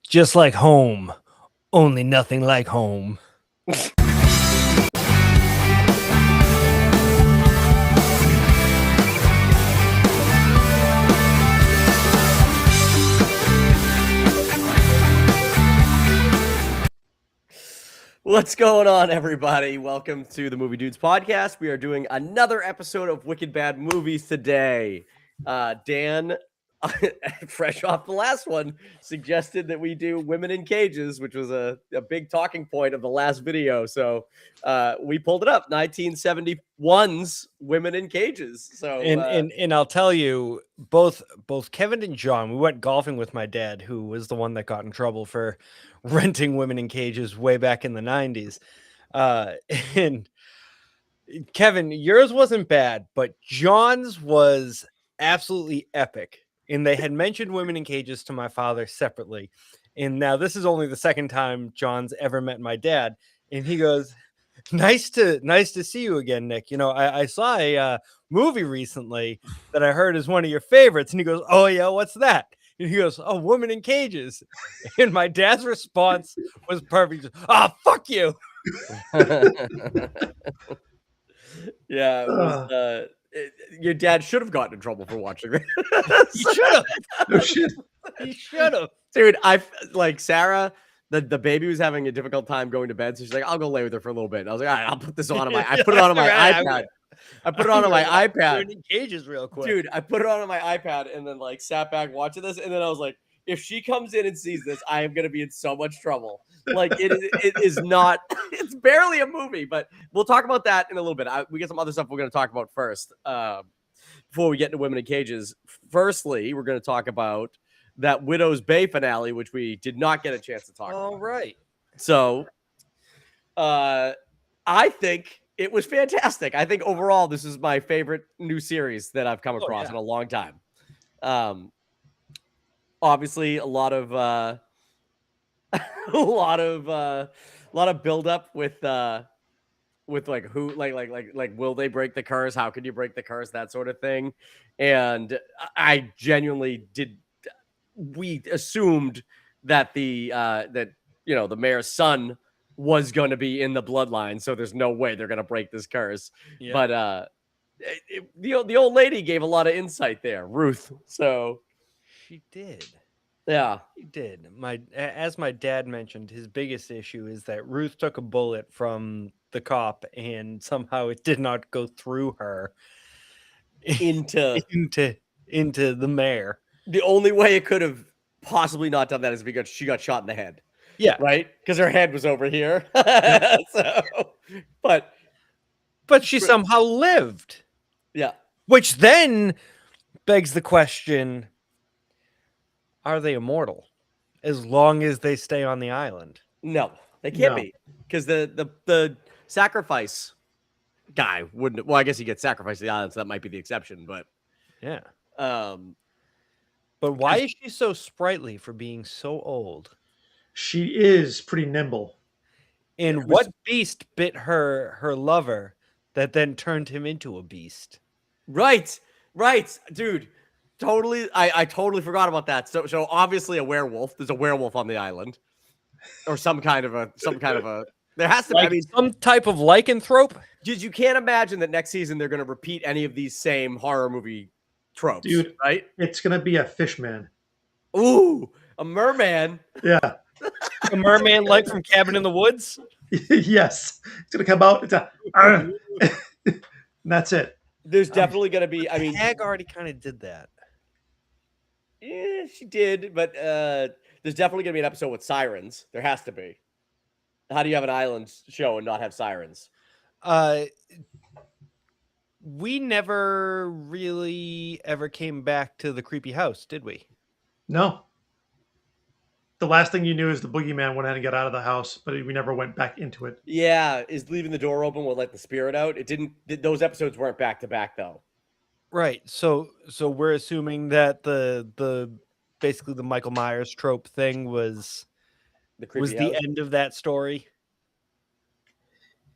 Just like home, only nothing like home. What's going on, everybody? Welcome to the Movie Dudes podcast. We are doing another episode of Wicked Bad Movies today. Dan, fresh off the last one, suggested that we do Women in Cages, which was a big talking point of the last video. So we pulled it up, 1971's Women in Cages. So And I'll tell you, both Kevin and John, we went golfing with my dad, who was the one that got in trouble for renting Women in Cages way back in the 90s. And Kevin, yours wasn't bad, but John's was absolutely epic. And they had mentioned Women in Cages to my father separately. And now this is only the second time John's ever met my dad. And he goes, nice to see you again, Nick. You know, I saw a movie recently that I heard is one of your favorites. And he goes, oh yeah, what's that? And he goes, oh, Women in Cages. And my dad's response was perfect. Ah, fuck you. Yeah, it was, your dad should have gotten in trouble for watching it. He should have. No shit. He should have. Dude, like Sarah, the baby was having a difficult time going to bed, so she's like, I'll go lay with her for a little bit. And I was like, all right, I'll put this on I put it on my iPad. I put it on my iPad. In Cages real quick. Dude, I put it on my iPad and then like sat back watching this, and then I was like, if she comes in and sees this, I am gonna be in so much trouble. Like it is not. It's barely a movie, but we'll talk about that in a little bit. We get some other stuff we're gonna talk about first. Before we get into Women in Cages, firstly, we're gonna talk about that Widow's Bay finale, which we did not get a chance to talk about. All right. So, I think it was fantastic. I think overall, this is my favorite new series that I've come across in a long time. Obviously, a lot of build up with like who like will they break the curse? How can you break the curse? That sort of thing. And I genuinely did. We assumed that the mayor's son was going to be in the bloodline, so there's no way they're going to break this curse. Yeah. But the old lady gave a lot of insight there, Ruth. So she did. Yeah, he did. As my dad mentioned, his biggest issue is that Ruth took a bullet from the cop and somehow it did not go through her into the mayor. The only way it could have possibly not done that is because she got shot in the head. Yeah. Right? Because her head was over here. But she somehow lived. Yeah. Which then begs the question, are they immortal as long as they stay on the island? No, they can't be. Because the sacrifice guy wouldn't. Well, I guess he gets sacrificed to the island, so that might be the exception. But yeah. But why is she so sprightly for being so old? She is pretty nimble. And what beast bit her lover that then turned him into a beast? Right, dude. Totally, I totally forgot about that. So obviously a werewolf. There's a werewolf on the island, or some kind of a. There has to be some type of lycanthrope. You can't imagine that next season they're going to repeat any of these same horror movie tropes, dude. Right? It's going to be a fish man. Ooh, a merman. Yeah, a merman like from Cabin in the Woods. Yes, it's going to come out. It's and that's it. There's definitely going to be. I mean, Hag already kind of did that. Yeah, she did, but there's definitely going to be an episode with sirens. There has to be. How do you have an island show and not have sirens? We never really ever came back to the creepy house, did we? No. The last thing you knew is the boogeyman went ahead and got out of the house, but we never went back into it. Yeah, is leaving the door open will let the spirit out. It didn't. Those episodes weren't back to back though. Right. So we're assuming that the basically the Michael Myers trope thing was the end of that story.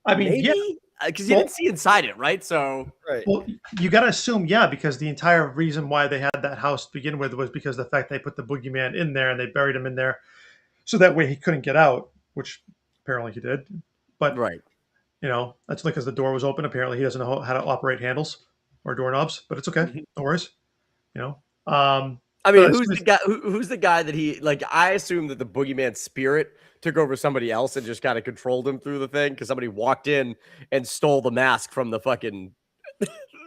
I mean, maybe? Yeah. Because you didn't see inside it, right? So, right. Well, you got to assume, yeah, because the entire reason why they had that house to begin with was because of the fact they put the boogeyman in there and they buried him in there. so that way he couldn't get out, which apparently he did. But Right. that's only because the door was open. Apparently, he doesn't know how to operate handles or doorknobs, but it's okay. No worries. You know. I But mean, as who's soon the as, guy? Who's the guy that he like? I assume that the boogeyman spirit took over somebody else and just kind of controlled him through the thing because somebody walked in and stole the mask from the fucking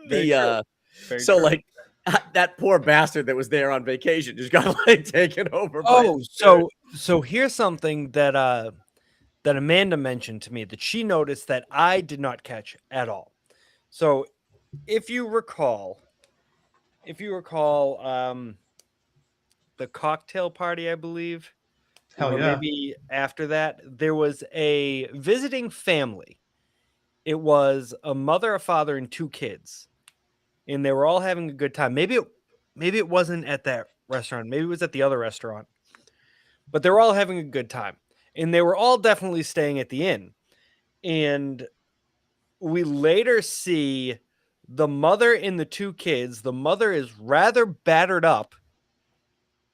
Very the. true. Very So true. like that poor bastard that was there on vacation just got like taken over. By Oh, his spirit. so here's something that Amanda mentioned to me that she noticed that I did not catch at all. So if you recall, the cocktail party, I believe, hell or yeah, maybe after that, there was a visiting family. It was a mother, a father, and 2 kids, and they were all having a good time. Maybe it wasn't at that restaurant. Maybe it was at the other restaurant, but they were all having a good time, and they were all definitely staying at the inn. And we later see the mother and the 2 kids. The mother is rather battered up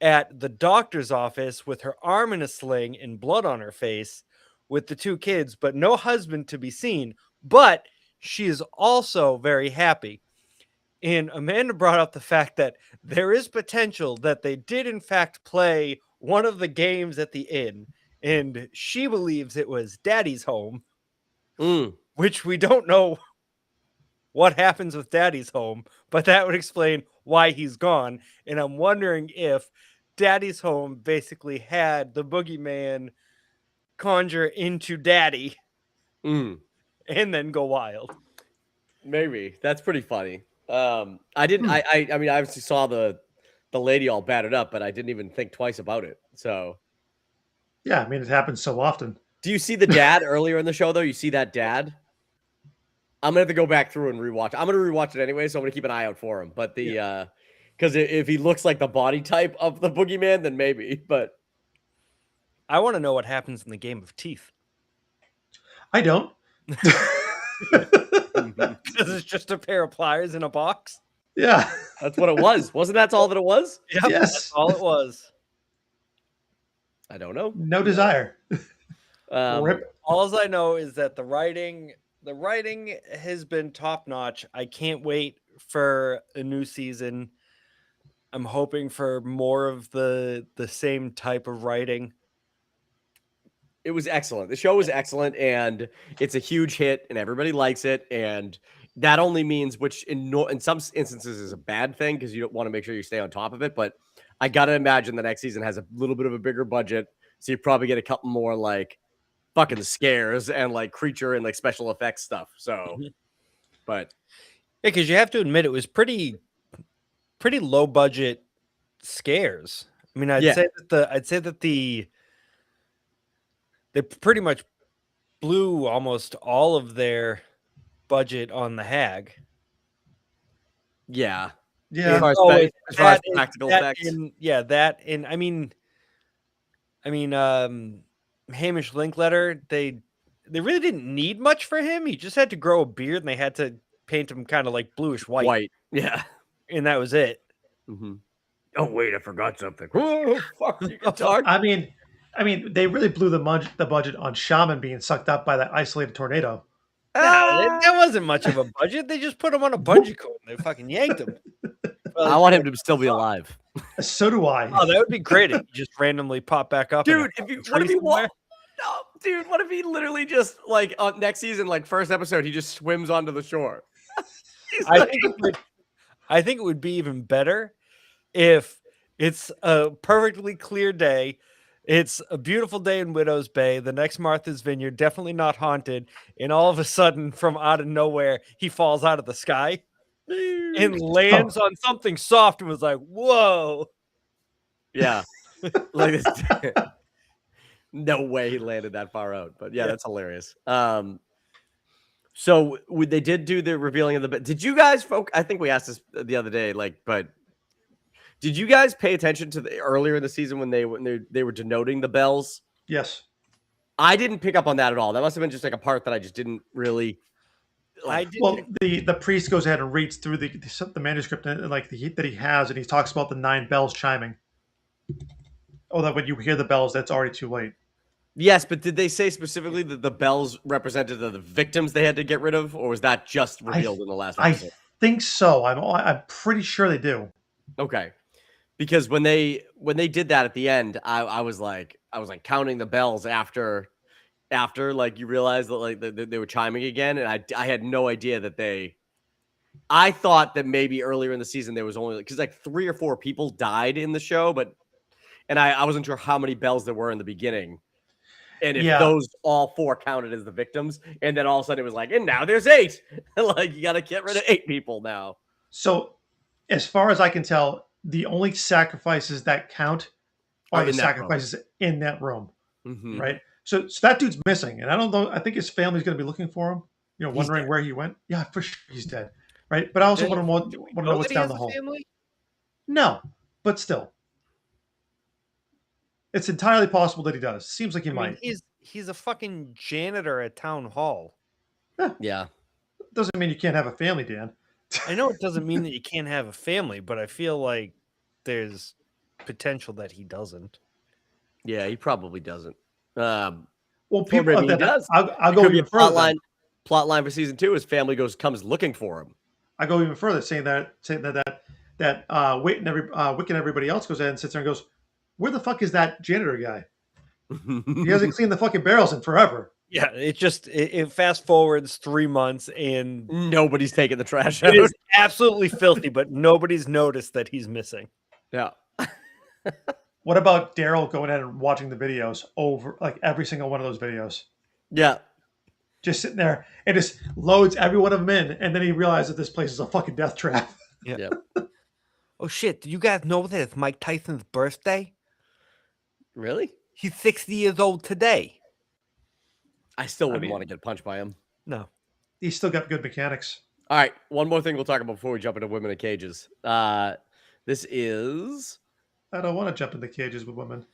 at the doctor's office with her arm in a sling and blood on her face with the 2 kids, but no husband to be seen. But she is also very happy. And Amanda brought up the fact that there is potential that they did, in fact, play one of the games at the inn. And she believes it was Daddy's Home, Mm. which we don't know what happens with Daddy's Home, but that would explain why he's gone. And I'm wondering if Daddy's Home basically had the boogeyman conjure into Daddy Mm. and then go wild. Maybe that's pretty funny. I didn't. I mean, I obviously saw the lady all battered up, but I didn't even think twice about it. So, yeah. I mean, it happens so often. do you see the dad earlier in the show though? You see that dad? I'm gonna have to go back through and rewatch. I'm gonna rewatch it anyway, so I'm gonna keep an eye out for him. But because if he looks like the body type of the boogeyman, then maybe. But I want to know what happens in the game of teeth. I don't. This is just a pair of pliers in a box. Yeah. that's what it was. Wasn't that all that it was? Yep, that's Yes. all it was. I don't know. No desire. Rip. All I know is that the writing has been top notch. I can't wait for a new season. I'm hoping for more of the same type of writing. It was excellent. The show was excellent, and it's a huge hit, and everybody likes it. And that only means, which in some instances is a bad thing because you don't want to make sure you stay on top of it. But I gotta imagine the next season has a little bit of a bigger budget, so you probably get a couple more like fucking scares and like creature and like special effects stuff. So, but Yeah, because you have to admit it was pretty low budget scares. I mean, Yeah. I'd say that they pretty much blew almost all of their budget on the Hag. yeah, Yeah. as far as, Oh, as wait, far as that practical that effects. that and I mean, Hamish Linkletter, they really didn't need much for him. He just had to grow a beard, and they had to paint him kind of like bluish white, Yeah. and that was it. Mm-hmm. Oh wait, I forgot something. Oh fuck, you can talk. I mean, they really blew the budget on Shaman being sucked up by that isolated tornado. No, that wasn't much of a budget. They just put him on a bungee cord. And they fucking yanked him. I want him to still be alive. So do I. Oh, that would be great if he just randomly pop back up. Dude, what if he No, dude, what if he literally just like next season, like first episode, he just swims onto the shore? I think it would be even better if it's a perfectly clear day. It's a beautiful day in Widow's Bay. The next Martha's Vineyard, definitely not haunted. And all of a sudden, from out of nowhere, he falls out of the sky and lands on something soft and was like, whoa. Yeah. Like no way he landed that far out. But yeah, that's hilarious. So they did do the revealing of the did you guys I think we asked this the other day, like, but did you guys pay attention to the earlier in the season when they were denoting the bells? Yes. I didn't pick up on that at all. That must have been just like a part that I just didn't really. Like, well, the priest goes ahead and reads through the manuscript and like that he has, and he talks about the 9 bells chiming. Oh, that when you hear the bells, that's already too late. Yes, but did they say specifically that the bells represented the victims they had to get rid of, or was that just revealed in the last I episode? think so. I'm pretty sure they do. Okay, because when they did that at the end, I was like counting the bells after like you realized that like they were chiming again, and I had no idea that they. I thought that maybe earlier in the season there was only because like 3 or 4 people died in the show, but and I wasn't sure how many bells there were in the beginning. And if Yeah. those all 4 counted as the victims, and then all of a sudden it was like, and now there's 8. Like you got to get rid of 8 people now. So, as far as I can tell, the only sacrifices that count are Are the in that room. sacrifices in that room, Mhm. right? So that dude's missing, and I don't know. I think his family's going to be looking for him. He's Wondering dead. where he went. Yeah, for sure he's dead, right? But I also Do want to we know know what's that he down has the a hole. family? No, but still, it's entirely possible that he does. Seems like he I mean, might. he's a fucking janitor at town hall. Yeah. Doesn't mean you can't have a family, Dan. I know it doesn't mean that you can't have a family, but I feel like there's potential that he doesn't. Yeah, he probably doesn't. Well, Or people maybe he that does. I'll It go could be a even further. plot line for season 2. His family comes looking for him. I go even further, saying that Wick and everybody else goes in and sits there and goes, "Where the fuck is that janitor guy? He hasn't cleaned the fucking barrels in forever." Yeah, it fast forwards 3 months and Nobody's taking the trash out. it is absolutely filthy, but nobody's noticed that he's missing. Yeah. What about Daryl going in and watching the videos over, like every single one of those videos? Yeah. Just sitting there and just loads every one of them in, and then he realizes that this place is a fucking death trap. Yeah. Oh shit, did you guys know that it's Mike Tyson's birthday? Really? He's 60 years old today. I still wouldn't mean- want to get punched by him. No. He's still got good mechanics. All right, one more thing we'll talk about before we jump into women in cages. This is I don't want to jump into cages with women.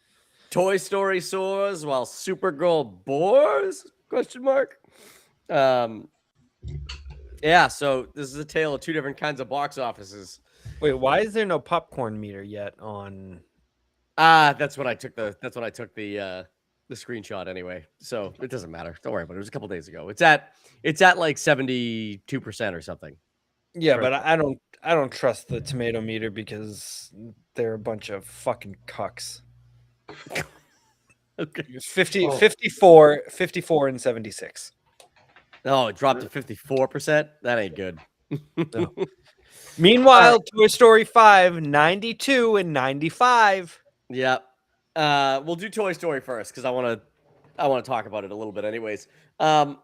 Toy Story soars while Supergirl bores? Question mark. Yeah, so this is a tale of 2 different kinds of box offices. Wait, why is there no popcorn meter yet on? That's what I took the screenshot anyway. So it doesn't matter. Don't worry about it. It was a couple days ago. It's at like 72% or something. Yeah, Right. but I don't trust the tomato meter because they're a bunch of fucking cucks. Okay. It's 54 and 76. Oh, it dropped to 54%. That ain't good. No. Meanwhile, Toy Story 5, 92 and 95. Yeah. We'll do Toy Story first because I want to talk about it a little bit anyways. Where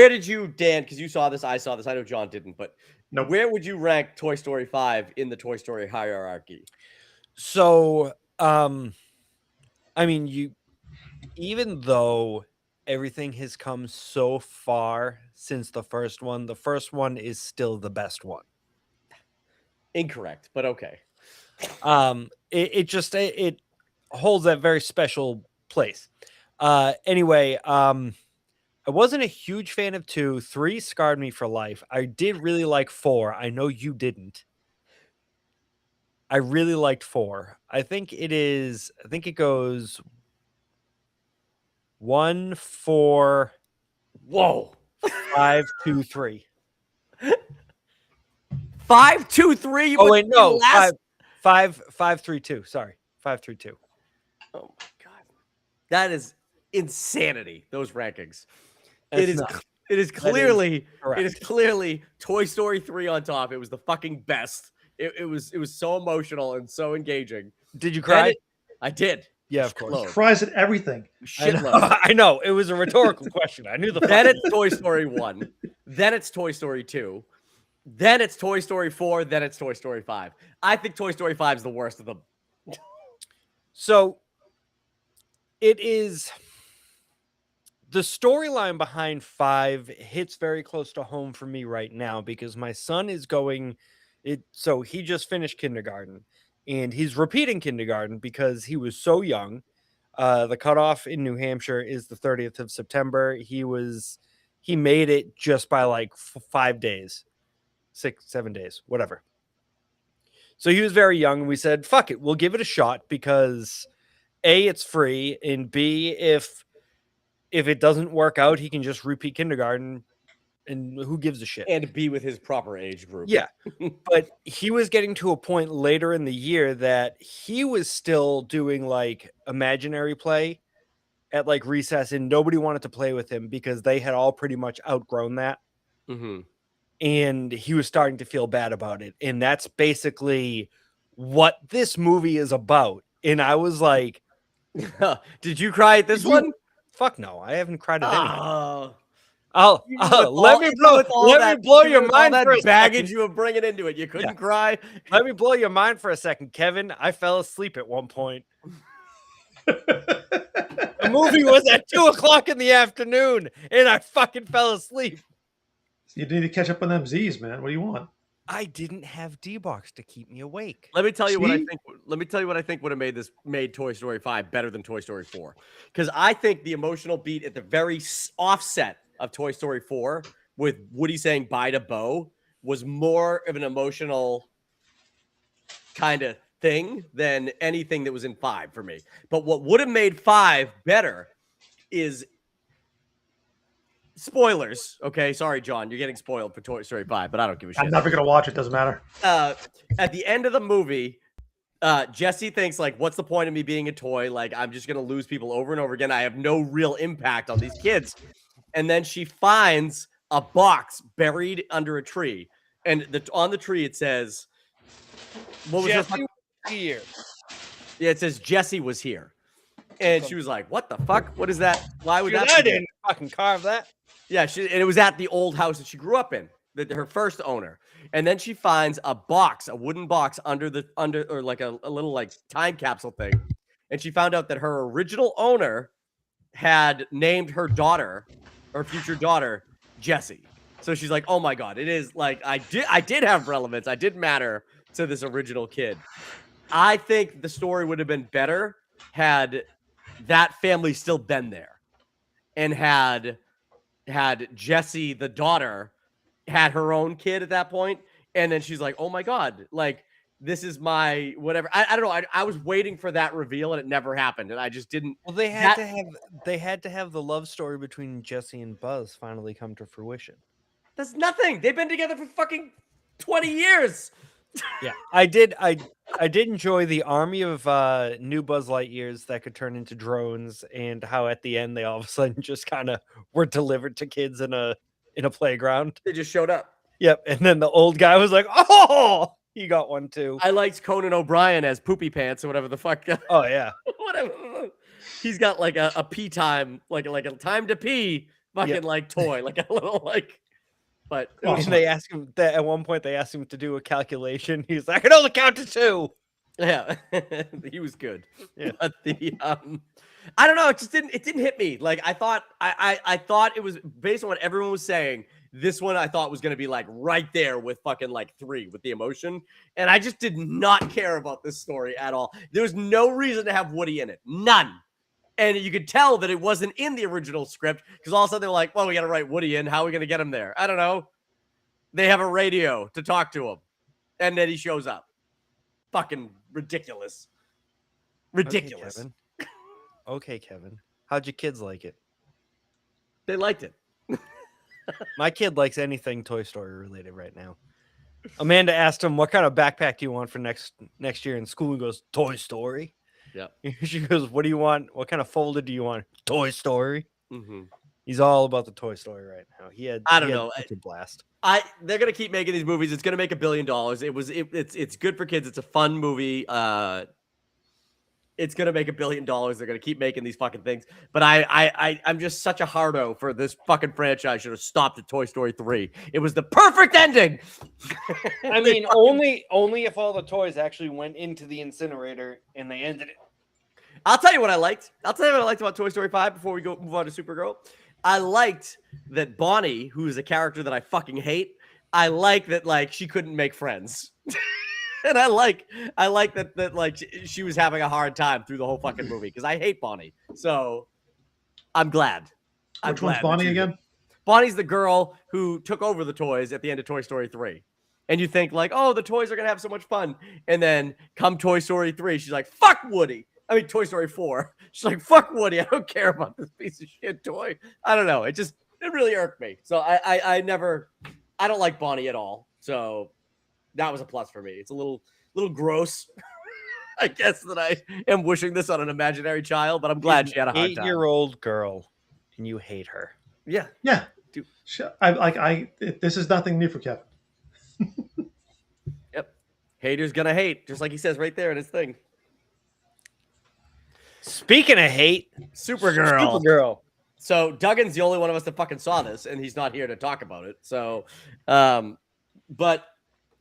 did you, Dan, because you saw this, I saw this, I know John didn't, but Nope. where would you rank Toy Story 5 in the Toy Story hierarchy? So, I mean, even though everything has come so far since the first one is still the best one. Incorrect, but okay. It holds that very special place. Anyway, I wasn't a huge fan of 2. 3 scarred me for life. I did really like 4. I know you didn't. I really liked 4. I think it goes 1, 4, Whoa. 5, 2, 3. 5, 2, 3. Oh wait, no, last... 5, 3, 2. Sorry, 5, 3, 2. Oh my god, that is insanity. Those rankings. That's It is. not- It is clearly. correct. It is clearly Toy Story 3 on top. It was the fucking best. It was so emotional and so engaging. Did you Then cry? I did. Yeah, of course. Shitload. Cries at everything. Shitload. I know. It was a rhetorical question. I knew the. Then fucking- it's Toy Story 1. Then it's Toy Story 2. Then it's Toy Story 4. Then it's Toy Story 5. I think Toy Story 5 is the worst of them. So it is. The storyline behind 5 hits very close to home for me right now because my son is going. So he just finished kindergarten and he's repeating kindergarten because he was so young. The cutoff in New Hampshire is the 30th of September. He made it just by like 5 days, 6, 7 days, whatever. So he was very young, and we said, fuck it, we'll give it a shot because A, it's free, and B, if it doesn't work out, he can just repeat kindergarten, and who gives a shit? And be with his proper age group. Yeah. But he was getting to a point later in the year that he was still doing like imaginary play at like recess, and nobody wanted to play with him because they had all pretty much outgrown that. Mm-hmm. And he was starting to feel bad about it. And that's basically what this movie is about. And I was like, did you cry at this one? Fuck no, I haven't cried at anything. Let me blow your mind for a baggage second. you were bringing into it. You couldn't cry. Let me blow your mind for a second, Kevin. I fell asleep at one point. The movie was at 2:00 in the afternoon, and I fucking fell asleep. You need to catch up on them Z's, man. What do you want? I didn't have D-Box to keep me awake. Let me tell you what I think. Let me tell you what I think would have made Toy Story 5 better than Toy Story 4. Because I think the emotional beat at the very offset of Toy Story 4 with Woody saying bye to Bo was more of an emotional kind of thing than anything that was in 5 for me. But what would have made 5 better is spoilers. Okay, sorry, John, you're getting spoiled for Toy Story 5, but I don't give a shit. I'm never gonna watch it. Doesn't matter. At the end of the movie, Jesse thinks like, "What's the point of me being a toy? Like, I'm just gonna lose people over and over again. I have no real impact on these kids." And then she finds a box buried under a tree, and on the tree it says, "What was Jesse here?" Yeah, it says Jesse was here, and she was like, "What the fuck? What is that? Why would that?" I didn't fucking carve that. Yeah, and it was at the old house that she grew up in, her first owner. And then she finds a wooden box under like a little like time capsule thing. And she found out that her original owner had named her daughter, her future daughter, Jessie. So she's like, "Oh my God, it is like I did have relevance. I did matter to this original kid." I think the story would have been better had that family still been there and had Jessie, the daughter, had her own kid at that point, and then she's like, "Oh my God, like this is my whatever." I don't know. I was waiting for that reveal, and it never happened, and I just didn't. Well, they had to have the love story between Jesse and Buzz finally come to fruition. That's nothing. They've been together for fucking 20 years. Yeah, I did enjoy the army of new Buzz Lightyears that could turn into drones, and how at the end they all of a sudden just kind of were delivered to kids in a playground. They just showed up. Yep, and then the old guy was like, "Oh, he got one too." I liked Conan O'Brien as Poopy Pants or whatever the fuck. Oh yeah, whatever. He's got like a pee time, like a time to pee, fucking like toy, like a little like. But and they asked him that at one point. They asked him to do a calculation. He's like, "I can only count to 2." Yeah, he was good. Yeah. But I don't know. It just didn't hit me. Like I thought it was based on what everyone was saying. This one I thought was going to be like right there with fucking like 3 with the emotion. And I just did not care about this story at all. There was no reason to have Woody in it. None. And you could tell that it wasn't in the original script because all of a sudden they're like, "Well, we got to write Woody in. How are we going to get him there?" I don't know. They have a radio to talk to him. And then he shows up. Fucking ridiculous. Ridiculous. Okay, Kevin. How'd your kids like it? They liked it. My kid likes anything Toy Story related right now. Amanda asked him, "What kind of backpack do you want for next year in school?" He goes, "Toy Story." Yeah. She goes, "What do you want? What kind of folder do you want?" "Toy Story." Mm-hmm. He's all about the Toy Story right now. I don't know. Such a blast. They're gonna keep making these movies. It's gonna make $1 billion. It's good for kids. It's a fun movie. It's gonna make $1 billion. They're gonna keep making these fucking things. But I'm just such a hardo for this fucking franchise. Should have stopped at Toy Story 3. It was the perfect ending. I mean, only if all the toys actually went into the incinerator and they ended it. I'll tell you what I liked. I'll tell you what I liked about Toy Story 5 before we move on to Supergirl. I liked that Bonnie, who is a character that I fucking hate, I like that like she couldn't make friends. And I like that like she was having a hard time through the whole fucking movie because I hate Bonnie. So I'm glad. Which one's Bonnie again? Bonnie's the girl who took over the toys at the end of Toy Story 3. And you think like, oh, the toys are gonna have so much fun, and then come Toy Story 3, she's like, fuck Woody. I mean, Toy Story 4. She's like, fuck Woody. I don't care about this piece of shit toy. I don't know. It really irked me. So I don't like Bonnie at all. So that was a plus for me. It's a little gross, I guess, that I am wishing this on an imaginary child, but I'm glad she had a hard time. 8-year-old girl, and you hate her. Yeah. Yeah. Dude. This is nothing new for Kevin. Yep. Haters gonna hate, just like he says right there in his thing. Speaking of hate, Supergirl. So Duggan's the only one of us that fucking saw this, and he's not here to talk about it. So, but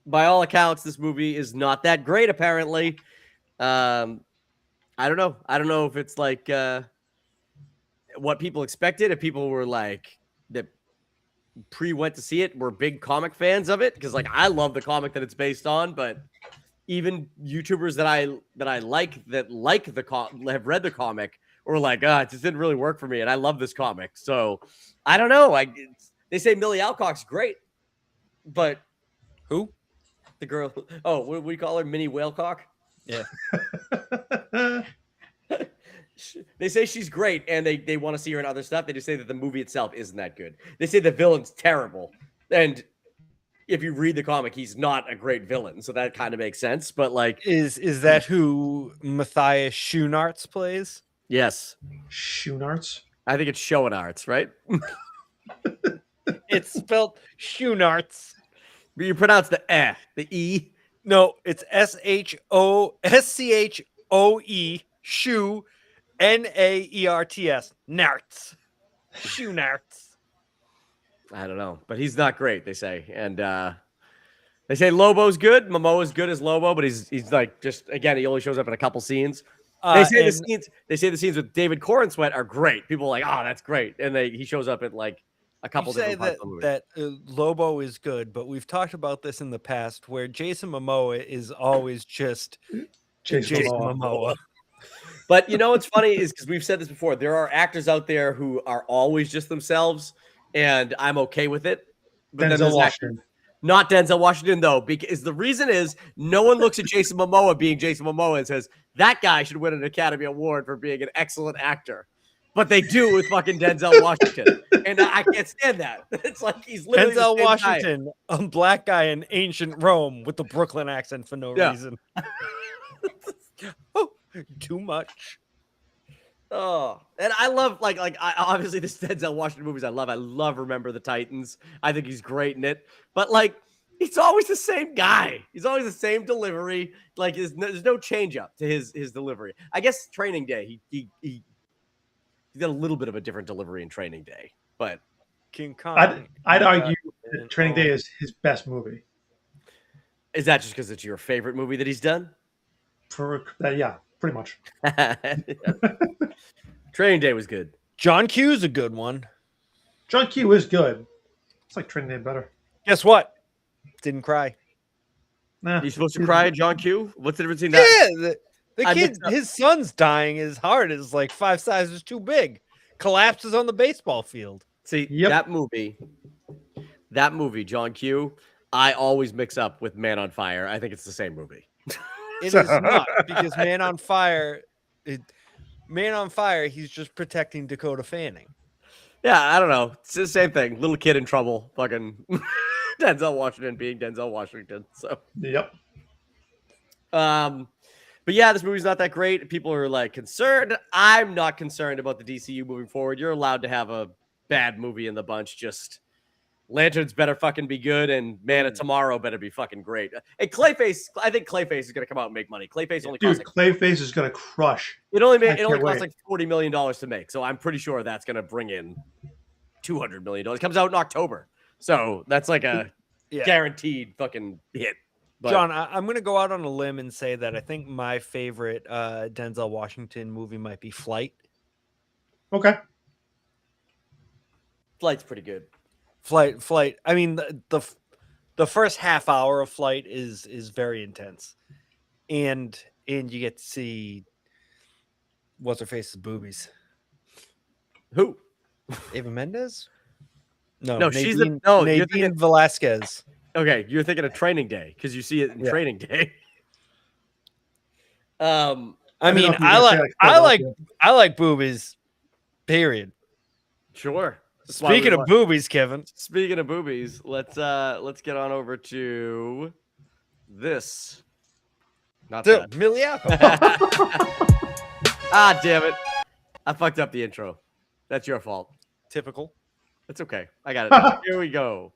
by all accounts, this movie is not that great. Apparently, I don't know. I don't know if it's like what people expected. If people were like that went to see it, were big comic fans of it, because like I love the comic that it's based on, but even YouTubers that I like have read the comic or like, it just didn't really work for me, and I love this comic. So I don't know. They say Millie Alcock's great, but who? The girl? Oh, what do we call her? Minnie Whalecock? Yeah. They say she's great, and they want to see her in other stuff. They just say that the movie itself isn't that good. They say the villain's terrible, and if you read the comic, he's not a great villain, so that kind of makes sense. But like, is that who Matthias Schoenaerts plays? Yes, Schoenaerts. I think it's Schoenaerts, right? It's spelled Schoenaerts. But you pronounce the E. No, it's SCHOE shoe NAERTS Narts. Schoenaerts. I don't know, but he's not great, they say. And they say Lobo's good. Momoa's good as Lobo, but he's like, just again, he only shows up in a couple scenes. They say the scenes with David Corenswet are great. People are like, oh, that's great. And he shows up at like a couple different parts of the movie. That Lobo is good, but we've talked about this in the past where Jason Momoa is always just Jason Momoa. But you know what's funny is, because we've said this before, there are actors out there who are always just themselves, and I'm okay with it. But Denzel Washington. Not Denzel Washington, though, because the reason is no one looks at Jason Momoa being Jason Momoa and says, that guy should win an Academy Award for being an excellent actor. But they do with fucking Denzel Washington. And I can't stand that. It's like he's literally Denzel Washington, a black guy in ancient Rome with the Brooklyn accent for no reason. Oh, too much. Oh, and I love obviously this Denzel Washington movies I love. I love Remember the Titans. I think he's great in it. But like, it's always the same guy. He's always the same delivery. Like, there's no change up to his delivery. I guess Training Day, he got a little bit of a different delivery in Training Day. But King Kong. I'd argue that Training Day is his best movie. Is that just because it's your favorite movie that he's done? Yeah, pretty much. Training Day was good. John Q's a good one. John Q is good. It's like Training Day better. Guess what? Didn't cry. Nah. You supposed to cry at John Q? What's the difference between that? Yeah, the kid, his son's dying. His heart is like 5 sizes too big. Collapses on the baseball field. See, that movie, John Q, I always mix up with Man on Fire. I think it's the same movie. It is not, because Man on Fire, he's just protecting Dakota Fanning. Yeah, I don't know. It's the same thing. Little kid in trouble. Fucking Denzel Washington being Denzel Washington. So yep. But yeah, this movie's not that great. People are like concerned. I'm not concerned about the DCU moving forward. You're allowed to have a bad movie in the bunch. Just Lanterns better fucking be good, and Man of Tomorrow better be fucking great. And Clayface, I think Clayface is gonna come out and make money. Clayface only costs Clayface is gonna crush. It only costs like $40 million to make, so I'm pretty sure that's gonna bring in $200 million. It comes out in October, so that's like a guaranteed fucking hit. But, John, I'm gonna go out on a limb and say that I think my favorite Denzel Washington movie might be Flight. Okay. Flight's pretty good. Flight. I mean, the first half hour of Flight is very intense, and you get to see what's her face's boobies. Who? Ava Mendes? No, no, Nadine, she's Nadine Nadine Velasquez. Okay, you're thinking of Training Day because you see it in Training Day. I didn't know mean, if you were gonna say, like, Philadelphia. I like boobies. Period. Sure. That's why we Speaking of want- boobies, Kevin. Speaking of boobies, let's get on over to this. Not Dude, that. Miliaco. Ah, damn it. I fucked up the intro. That's your fault. Typical. It's okay. I got it now. Here we go.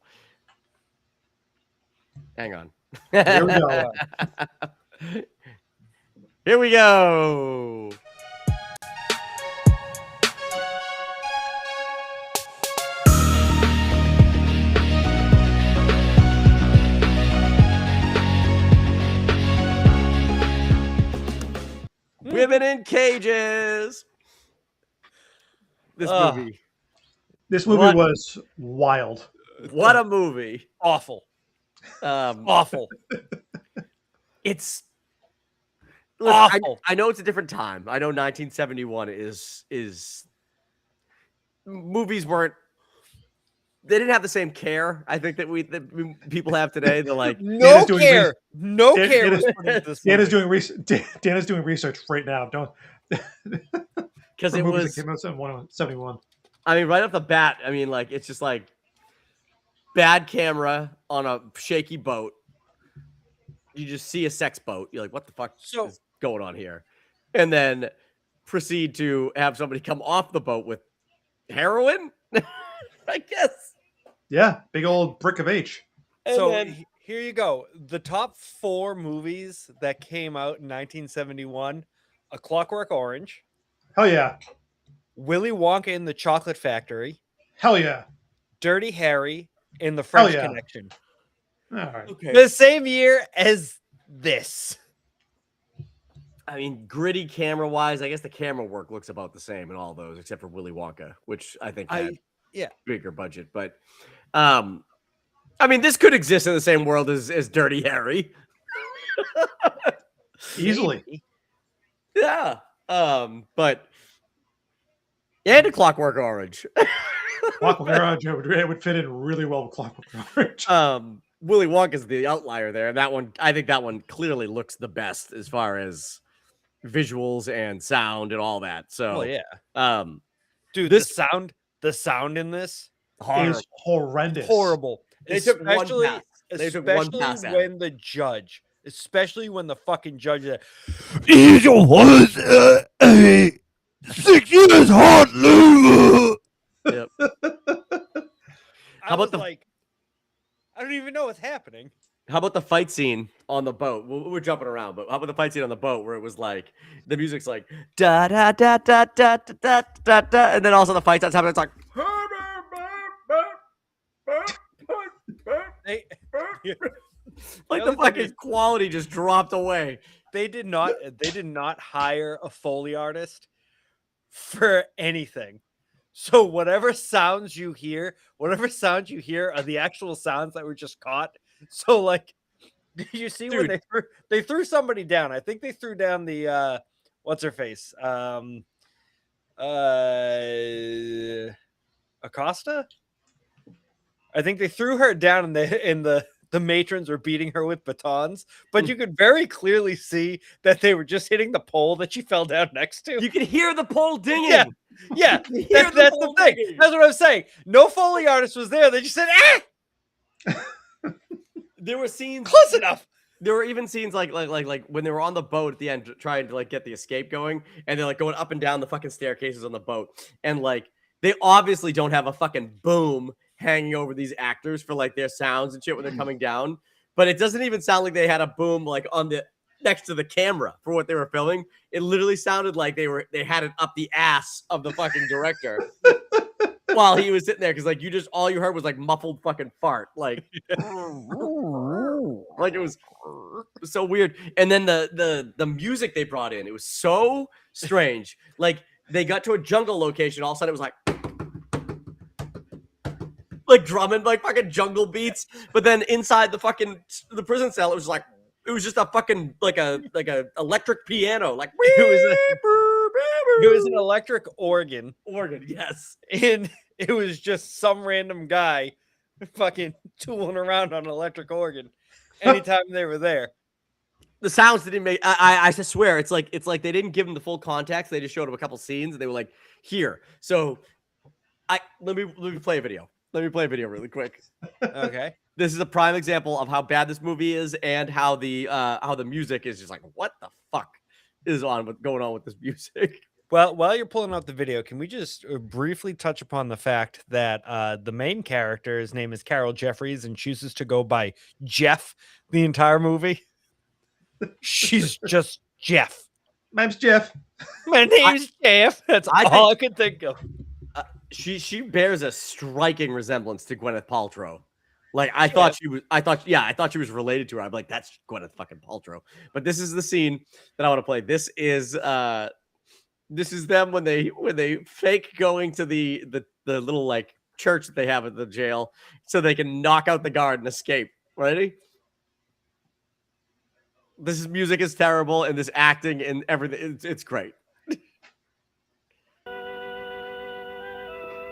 Hang on. Here we go. Here we go. Women in cages. This Ugh. movie. This movie What? was wild. What a movie. Awful. Awful. It's listen, Awful. I know it's a different time. I know 1971 is movies weren't they didn't have the same care. I think that people have today. They're like No Dana's doing care. No Dan- care Dana's- was put into this Dana's movie. doing research right now. Don't because for it movies was. that came out in 71. I mean, right off the bat. I mean, like it's just like bad camera on a shaky boat. You just see a sex boat. You're like, what the fuck is going on here? And then proceed to have somebody come off the boat with heroin, I guess. Yeah, big old brick of H. And So then- here you go. The top 4 movies that came out in 1971: A Clockwork Orange, Hell yeah. Willy Wonka and the Chocolate Factory, Hell yeah. Dirty Harry, and The French yeah. Connection. All right. okay. The same year as this. I mean, gritty camera wise, I guess the camera work looks about the same in all those, except for Willy Wonka, which I think had bigger budget. But I mean, this could exist in the same world as Dirty Harry. Easily. Yeah. But and a Clockwork Orange. Clockwork Orange, it would fit in really well with Clockwork Orange. Willy Wonka's the outlier there. And that one, I think that one clearly looks the best as far as visuals and sound and all that. So, Dude, this- the sound in this Is horrendous. horrible. They took one Especially, pass. They took one especially pass at when the judge, especially when the fucking judge is It was a 6 years hard labor. Yep. I about was the- like, I don't even know what's happening. How about the fight scene on the boat? We're jumping around, but how about the fight scene on the boat where it was like the music's like da da da da da da da da, and then also the fight starts happening. It's like They, like other the thing fucking is- quality just dropped away. they did not hire a Foley artist for anything. So whatever sounds you hear are the actual sounds that were just caught. So like, did you see when they threw somebody down? I think they threw down the what's her face? Acosta? I think they threw her down and the matrons were beating her with batons, but you could very clearly see that they were just hitting the pole that she fell down next to. You can hear the pole dinging. Yeah. Yeah, that's the thing. That's what I'm saying. No Foley artist was there. They just said, There were scenes close enough. There were even scenes like when they were on the boat at the end trying to like get the escape going, and they're like going up and down the fucking staircases on the boat, and like they obviously don't have a fucking boom hanging over these actors for like their sounds and shit when they're coming down, but it doesn't even sound like they had a boom like on the next to the camera for what they were filming. It literally sounded like they had it up the ass of the fucking director while he was sitting there, because like all you heard was like muffled fucking fart, like like it was so weird. And then the music they brought in, it was so strange. Like they got to a jungle location, all of a sudden it was like drumming, like fucking jungle beats. But then inside the prison cell, it was just a fucking like a electric piano, like It was an electric organ, yes. and it was just some random guy fucking tooling around on an electric organ anytime they were there. The sounds didn't make. I swear, it's like they didn't give him the full context. They just showed him a couple scenes, and they were like, "Here." So, let me play a video. Let me play a video really quick. Okay. This is a prime example of how bad this movie is, and how the music is just like, what the fuck is going on with this music? Well, while you're pulling out the video, can we just briefly touch upon the fact that the main character's name is Carol Jeffries and chooses to go by Jeff the entire movie? She's just Jeff. My name's Jeff. My name's Jeff. That's all I could think of. She bears a striking resemblance to Gwyneth Paltrow. Like I thought she was related to her. I'm like, that's Gwyneth fucking Paltrow. But this is the scene that I want to play. This is them when they fake going to the little like church that they have at the jail so they can knock out the guard and escape. Ready? This music is terrible, and this acting and everything, it's great.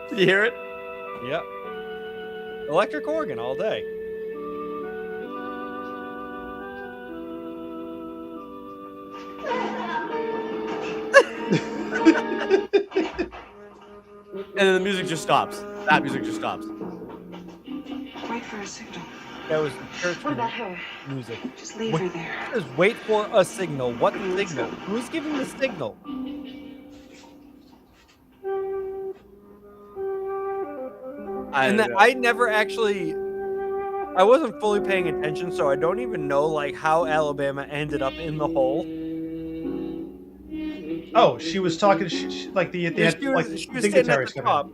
Did you hear it? Yep. Electric organ all day. And then the music just stops. That music just stops. Wait for a signal. That was the church What about her? music. Just leave her there. Just wait for a signal. What signal? Who's giving the signal? I never actually, I wasn't fully paying attention, so I don't even know like how Alabama ended up in the hole. Oh, she was talking like She was standing at the top.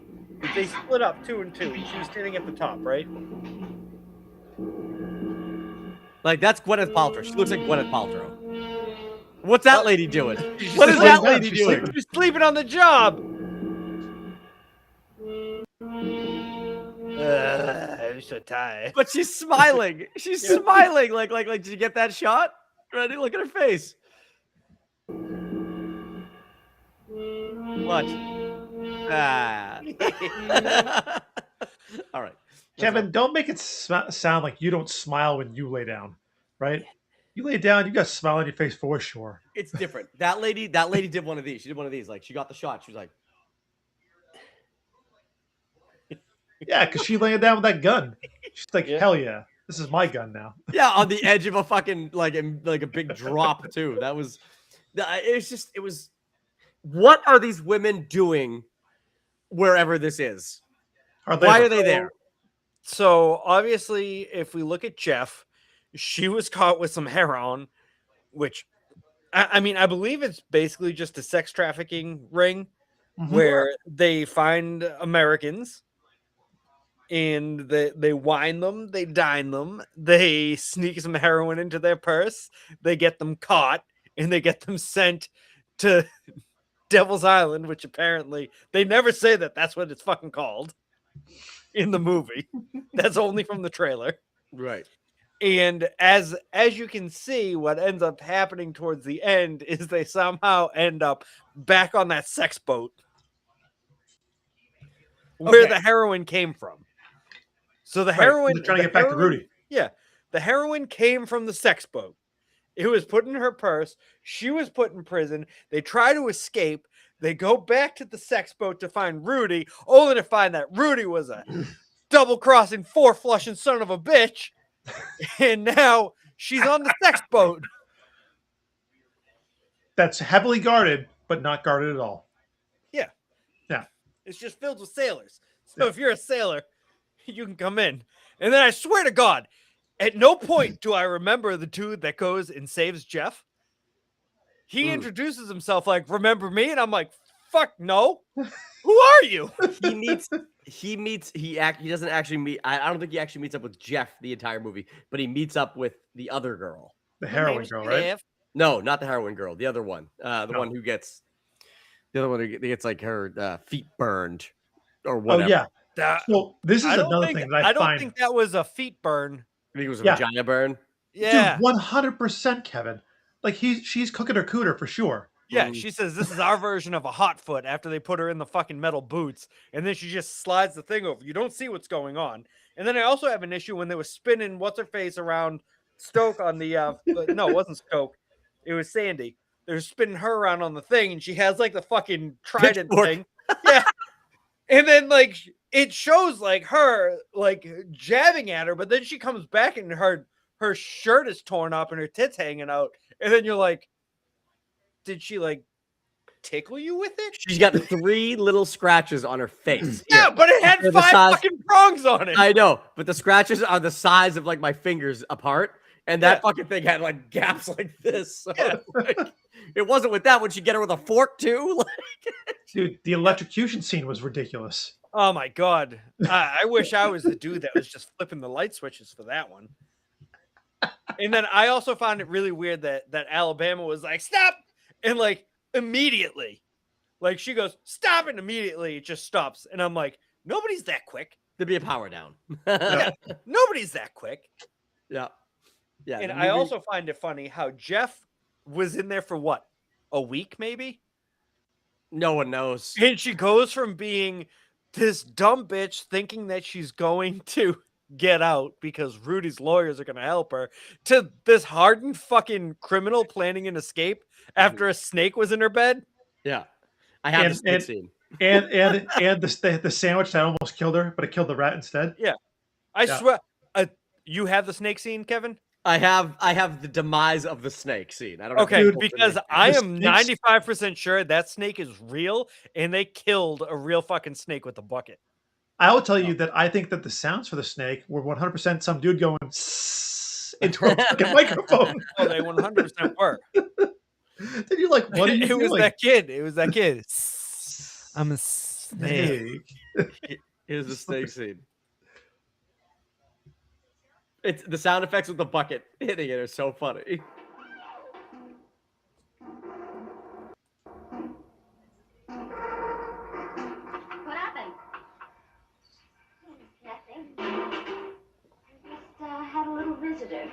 They split up 2 and 2. She was standing at the top, right? Like that's Gwyneth Paltrow. She looks like Gwyneth Paltrow. What's that lady doing? What is that lady doing? She's sleeping on the job. I'm so tired. But she's smiling. She's smiling. Like, did you get that shot? Ready? Look at her face. Watch. All right. Kevin, don't make it sound like you don't smile when you lay down, right? You lay down, you got a smile on your face for sure. It's different. That lady did one of these. She did one of these. Like she got the shot. She was like, Yeah, because she laying down with that gun. She's like, hell yeah, this is my gun now. yeah, on the edge of a fucking like a big drop too. That was. It was. What are these women doing wherever this is? Why are they there? So obviously, if we look at Jeff, she was caught with some heroin, which I mean, I believe it's basically just a sex trafficking ring where they find Americans and they wine them, they dine them, they sneak some heroin into their purse, they get them caught, and they get them sent to Devil's Island, which apparently they never say that that's what it's fucking called in the movie. That's only from the trailer. Right. And as you can see, what ends up happening towards the end is they somehow end up back on that sex boat where the heroin came from. So the heroin... They're trying to get back to Rudy. Yeah. The heroin came from the sex boat. It was put in her purse. She was put in prison. They try to escape. They go back to the sex boat to find Rudy, only to find that Rudy was a double-crossing, four-flushing son of a bitch. And now she's on the sex boat. That's heavily guarded, but not guarded at all. Yeah. Yeah. It's just filled with sailors. So if you're a sailor, you can come in. And then I swear to God, at no point do I remember the dude that goes and saves Jeff. He introduces himself like, remember me? And I'm like, fuck no. Who are you? He doesn't actually meet. I don't think he actually meets up with Jeff the entire movie, but he meets up with the other girl. The heroin girl, right? No, not the heroin girl. The other one. The one who gets like her feet burned or whatever. Oh yeah. So this is another thing that I don't think that was a feet burn. I think it was a vagina burn. Yeah. Dude, 100%, Kevin. Like she's cooking her cooter for sure. Yeah, she says this is our version of a hot foot after they put her in the fucking metal boots, and then she just slides the thing over. You don't see what's going on. And then I also have an issue when they were spinning what's her face around Stoke on the no, it wasn't Stoke. It was Sandy. They're spinning her around on the thing, and she has like the fucking trident Pitchfork. thing. Yeah. And then like it shows like her like jabbing at her, but then she comes back and her shirt is torn up and her tits hanging out. And then you're like, did she like tickle you with it? She's got 3 little scratches on her face. Yeah, but it had They're the 5 size- fucking prongs on it. I know, but the scratches are the size of like my fingers apart, and that fucking thing had like gaps like this. So, like, it wasn't with that. Would she get her with a fork too? Like, Dude, the electrocution scene was ridiculous. Oh my god. I wish I was the dude that was just flipping the light switches for that one. And then I also found it really weird that Alabama was like, stop! And like immediately, like she goes, stop, and immediately it just stops. And I'm like, nobody's that quick. there'd be a power down. Yeah, nobody's that quick. Yeah. And the I movie- also find it funny how Jeff was in there for what? A week, maybe? no one knows. And she goes from being this dumb bitch thinking that she's going to get out because Rudy's lawyers are going to help her to this hardened fucking criminal planning an escape after a snake was in her bed. Yeah, I have And- the snake and- scene. And the sandwich that almost killed her, but it killed the rat instead. I Yeah. swear. You have the snake scene, Kevin? I have the demise of the snake scene. I don't know. Okay, Dude, because I the am snakes- 95% sure that snake is real and they killed a real fucking snake with a bucket. I will tell you that I think that the sounds for the snake were 100% some dude going into a fucking microphone. Oh, they 100% were. Then you're like, what are you It was doing? that kid. It was that kid. I'm a snake. Snake. Here's the snake scene. It's the sound effects with the bucket hitting it are so funny. What happened? Nothing. I just had a little visitor.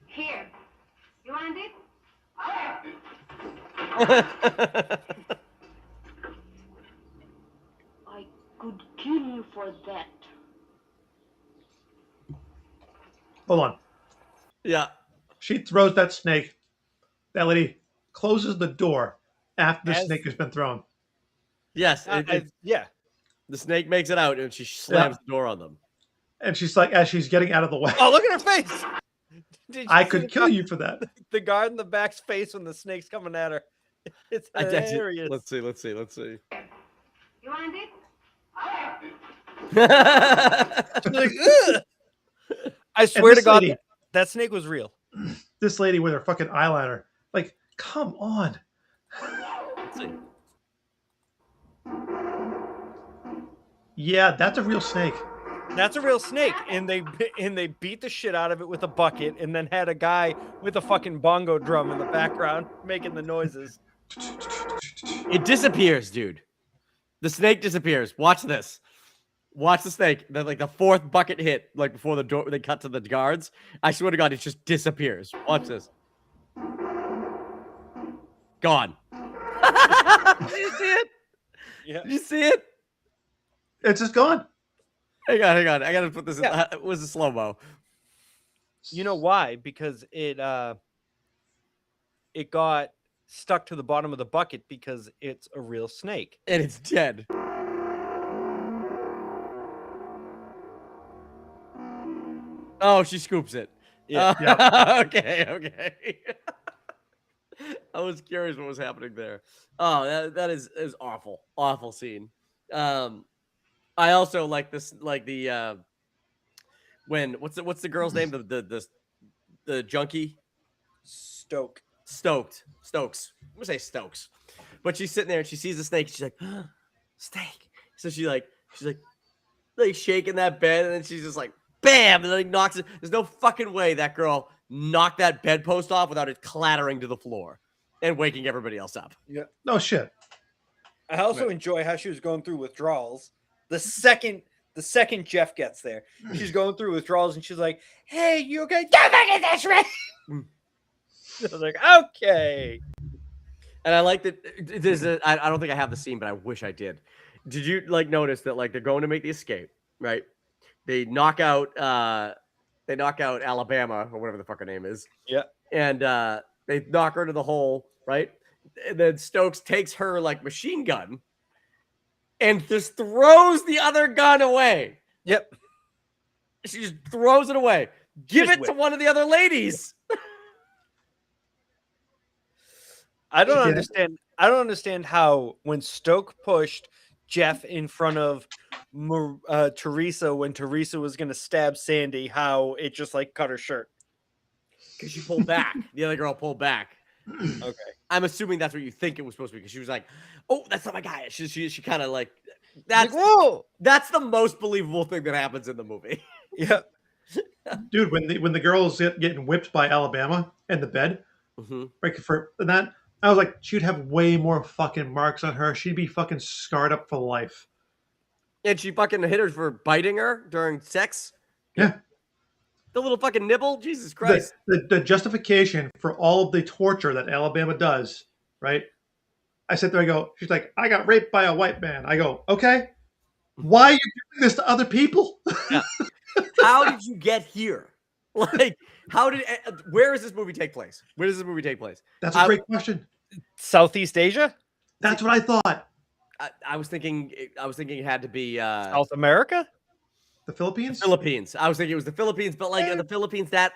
Here. You want it? I could kill you for that. Hold on. Yeah. She throws that snake. That lady closes the door after the As- snake has been thrown. Yes. Yeah. The snake makes it out and she slams the door on them. And she's like, as she's getting out of the way, Oh, look at her face. Did you I see could the kill guy- you for that. The guard in the back's face when the snake's coming at her. It's I did- hilarious. Let's see. You want it? She's like, "Ugh." I swear to this God, lady- that snake was real. This lady with her fucking eyeliner. Like, come on. Let's see. Yeah, that's a real snake. That's a real snake, and they beat the shit out of it with a bucket, and then had a guy with a fucking bongo drum in the background making the noises. It disappears, dude. The snake disappears. Watch this. Watch the snake. Then, like the 4th bucket hit, like before the door, they cut to the guards. I swear to God, it just disappears. Watch this. Gone. Did you see it? Yeah. Did you see it? It's just gone. Hang on. I gotta put this in. It was a slow mo. You know why? Because it got stuck to the bottom of the bucket because it's a real snake. And it's dead. Oh, she scoops it. Yeah. Okay. I was curious what was happening there. Oh, that is awful scene. I also like this, like the when what's the girl's name? The junkie. Stokes. Stokes. I'm gonna say Stokes. But she's sitting there and she sees the snake. She's like, snake. So she's like shaking that bed, and then she's just like, bam, and then like knocks it. There's no fucking way that girl knocked that bedpost off without it clattering to the floor and waking everybody else up. No shit. I also enjoy how she was going through withdrawals. The second Jeff gets there, she's going through withdrawals and she's like, "Hey, you okay? Don't fucking touch me!" I was like, okay. And I like that. I don't think I have the scene, but I wish I did. Did you like notice that like they're going to make the escape, right? They knock out Alabama or whatever the fuck her name is. Yeah. And they knock her into the hole, right? And then Stokes takes her like machine gun and just throws the other gun away. Yep. She just throws it away. Give Just it to one of the other ladies. I don't Yeah. understand. I don't understand how when Stoke pushed Jeff in front of Teresa when Teresa was going to stab Sandy, how it just like cut her shirt. Because she pulled back. The other girl pulled back. Okay. I'm assuming that's what you think it was supposed to be because she was like, "Oh, that's not my guy." She kind of like Like, that's whoa. that's the most believable thing that happens in the movie. Yeah. Dude, when the girl's getting whipped by Alabama in the bed, right for that, I was like, she'd have way more fucking marks on her. She'd be fucking scarred up for life. And she fucking hit her for biting her during sex. Yeah. The little fucking nibble. Jesus Christ. The justification for all of the torture that Alabama does, right? I sit there, I go, she's like, I got raped by a white man. I go, okay. Why are you doing this to other people? Yeah. How did you get here? Like, where does this movie take place? Where does this movie take place? That's a great question. Southeast Asia? That's what I thought. I was thinking it had to be South America? The Philippines? Philippines. I was thinking it was the Philippines, but like are the Philippines that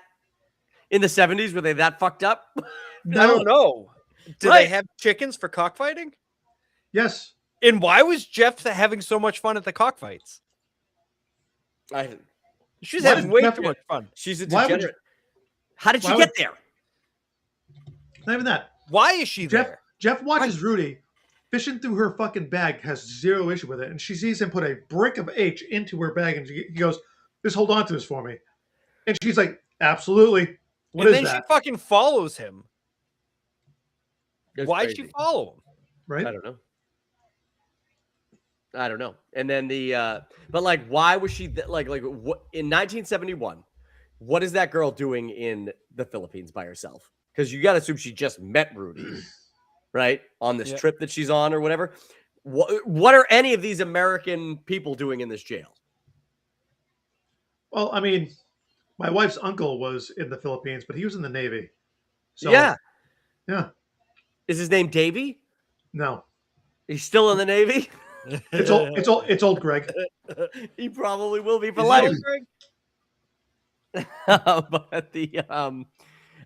in the 70s were they that fucked up? I don't know. Do Right. they have chickens for cockfighting? Yes. And why was Jeff having so much fun at the cockfights? She was Why having did way Jeff too get- much fun. She's a Why would degenerate. How did she why get would- there? Not even that. Why is she there? Jeff watches Rudy fishing through her fucking bag, has zero issue with it, and she sees him put a brick of H into her bag, and he goes, "Just hold on to this for me." And she's like, "Absolutely." What And is then that? she fucking follows him. It's Why'd crazy. she follow him? Right? I don't know. And then but like, why was she like what in 1971? What is that girl doing in the Philippines by herself? Because you got to assume she just met Rudy, right, on this Yeah. trip that she's on or whatever. What are any of these American people doing in this jail? Well, I mean, my wife's uncle was in the Philippines, but he was in the Navy. So, yeah, yeah. is his name Davy? No. He's still in the Navy. It's old Greg. He probably will be for Is it life. old Greg? But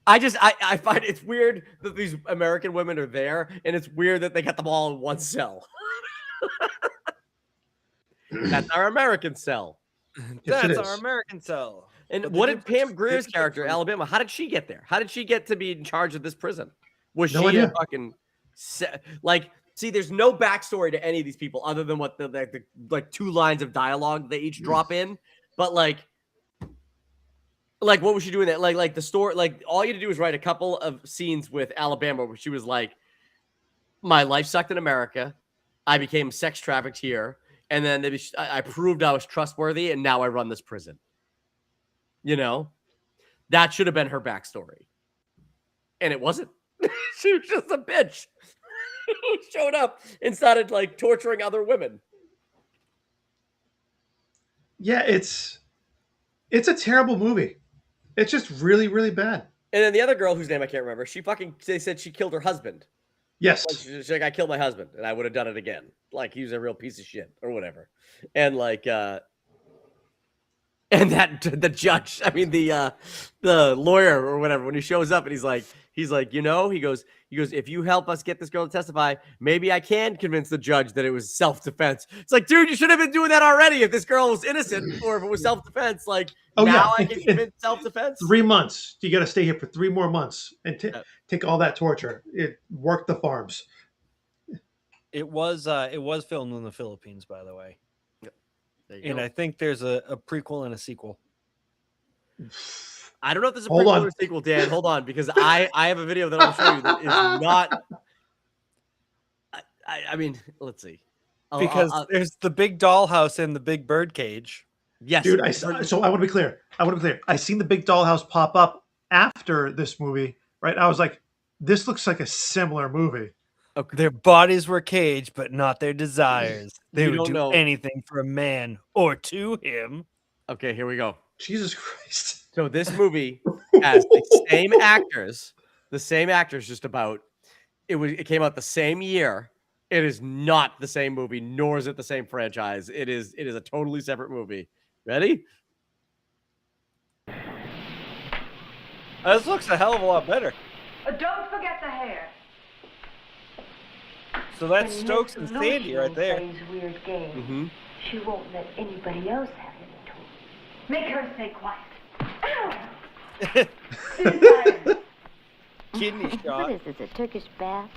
I find it's weird that these American women are there, and it's weird that they got them all in one cell. That's our American cell. Yes, it That's is. our American cell. And But the what did difference- Pam Greer's difference character, was- Alabama, how did she get there? How did she get to be in charge of this prison? Was No she idea. a fucking like? See, there's no backstory to any of these people other than what the like 2 lines of dialogue they each drop in. But like what was she doing? That like the story, like all you had to do was write a couple of scenes with Alabama where she was like, "My life sucked in America. I became sex trafficked here, and then I proved I was trustworthy, and now I run this prison." You know, that should have been her backstory, and it wasn't. She was just a bitch who showed up and started like torturing other women. Yeah, it's a terrible movie. It's just really, really bad. And then the other girl whose name I can't remember, they said she killed her husband. Yes. Like, she's like, I killed my husband and I would have done it again. Like he was a real piece of shit or whatever. And like and that the judge, I mean the lawyer or whatever, when he shows up and he's like, you know, he goes, if you help us get this girl to testify, maybe I can convince the judge that it was self-defense. It's like, dude, you should have been doing that already if this girl was innocent or if it was self-defense. Like now I can convince self-defense. 3 months. You got to stay here for 3 more months and take all that torture. It worked the farms. It was filmed in the Philippines, by the way. There you And go. I think there's a prequel and a sequel. I don't know if there's a Hold prequel on. or sequel, Dan. Hold on, because I have a video that I'll show you that is not. I mean, let's see. Because there's the big dollhouse and the big bird cage. yes, Dude, so I want to be clear. I seen the big dollhouse pop up after this movie, right? I was like, this looks like a similar movie. Their bodies were caged, but not their desires. They You would don't do know. anything for a man or to him. Okay, here we go. Jesus Christ. So this movie has the same actors, just about. It came out the same year. It is not the same movie, nor is it the same franchise. It is a totally separate movie. Ready? This looks a hell of a lot better. Don't forget the hair. So that's Stokes and Sandy right there. Plays weird games. Mm-hmm. She won't let anybody else have any toys. Make her stay quiet. Ow! Sit Kidney What shot. is this, a Turkish bath?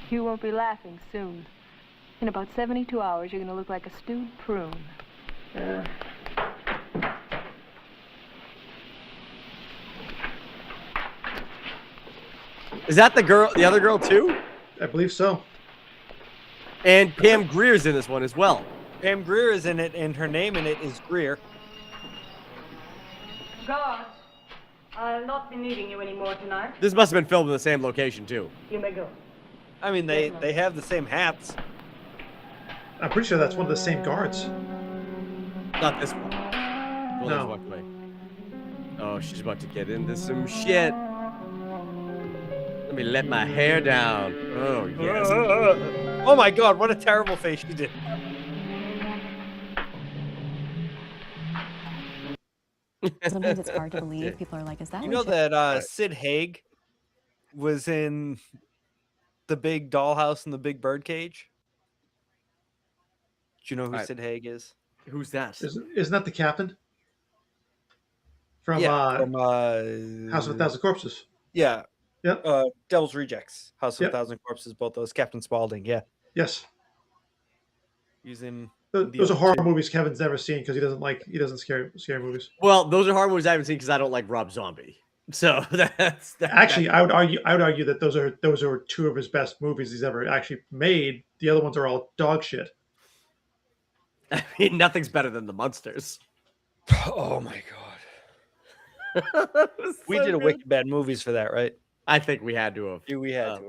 You won't be laughing soon. In about 72 hours, you're going to look like a stewed prune. Is that the other girl too? I believe so. And Pam Grier's in this one as well. Pam Grier is in it, and her name in it is Greer. Guards, I'll not be needing you anymore tonight. This must have been filmed in the same location too. You may go. I mean, they have the same hats. I'm pretty sure that's one of the same guards. Not this one. Well, No. let's walk away. Oh, she's about to get into some shit. Let me let my hair down. Oh, yes. Oh my god, what a terrible face she did. Sometimes it's hard to believe. People are like, is that You know that Sid Haig was in The Big Dollhouse and The Big Birdcage? Do you know who Alright. Sid Haig is? Who's that? Isn't that the captain? From, From House of a Thousand Corpses. Yeah. Yep. Devil's Rejects, House of Yep. a Thousand Corpses, both those. Captain Spaulding, yeah. Yes. He's in. Those are horror movies Kevin's never seen because he doesn't scary movies. Well, those are horror movies I haven't seen because I don't like Rob Zombie. So that's Actually, I would argue that those are two of his best movies he's ever actually made. The other ones are all dog shit. I mean, nothing's better than the Munsters. Oh my god. We did a Wicked Bad Movies for that, right? I think we had to have. Yeah, we had to have.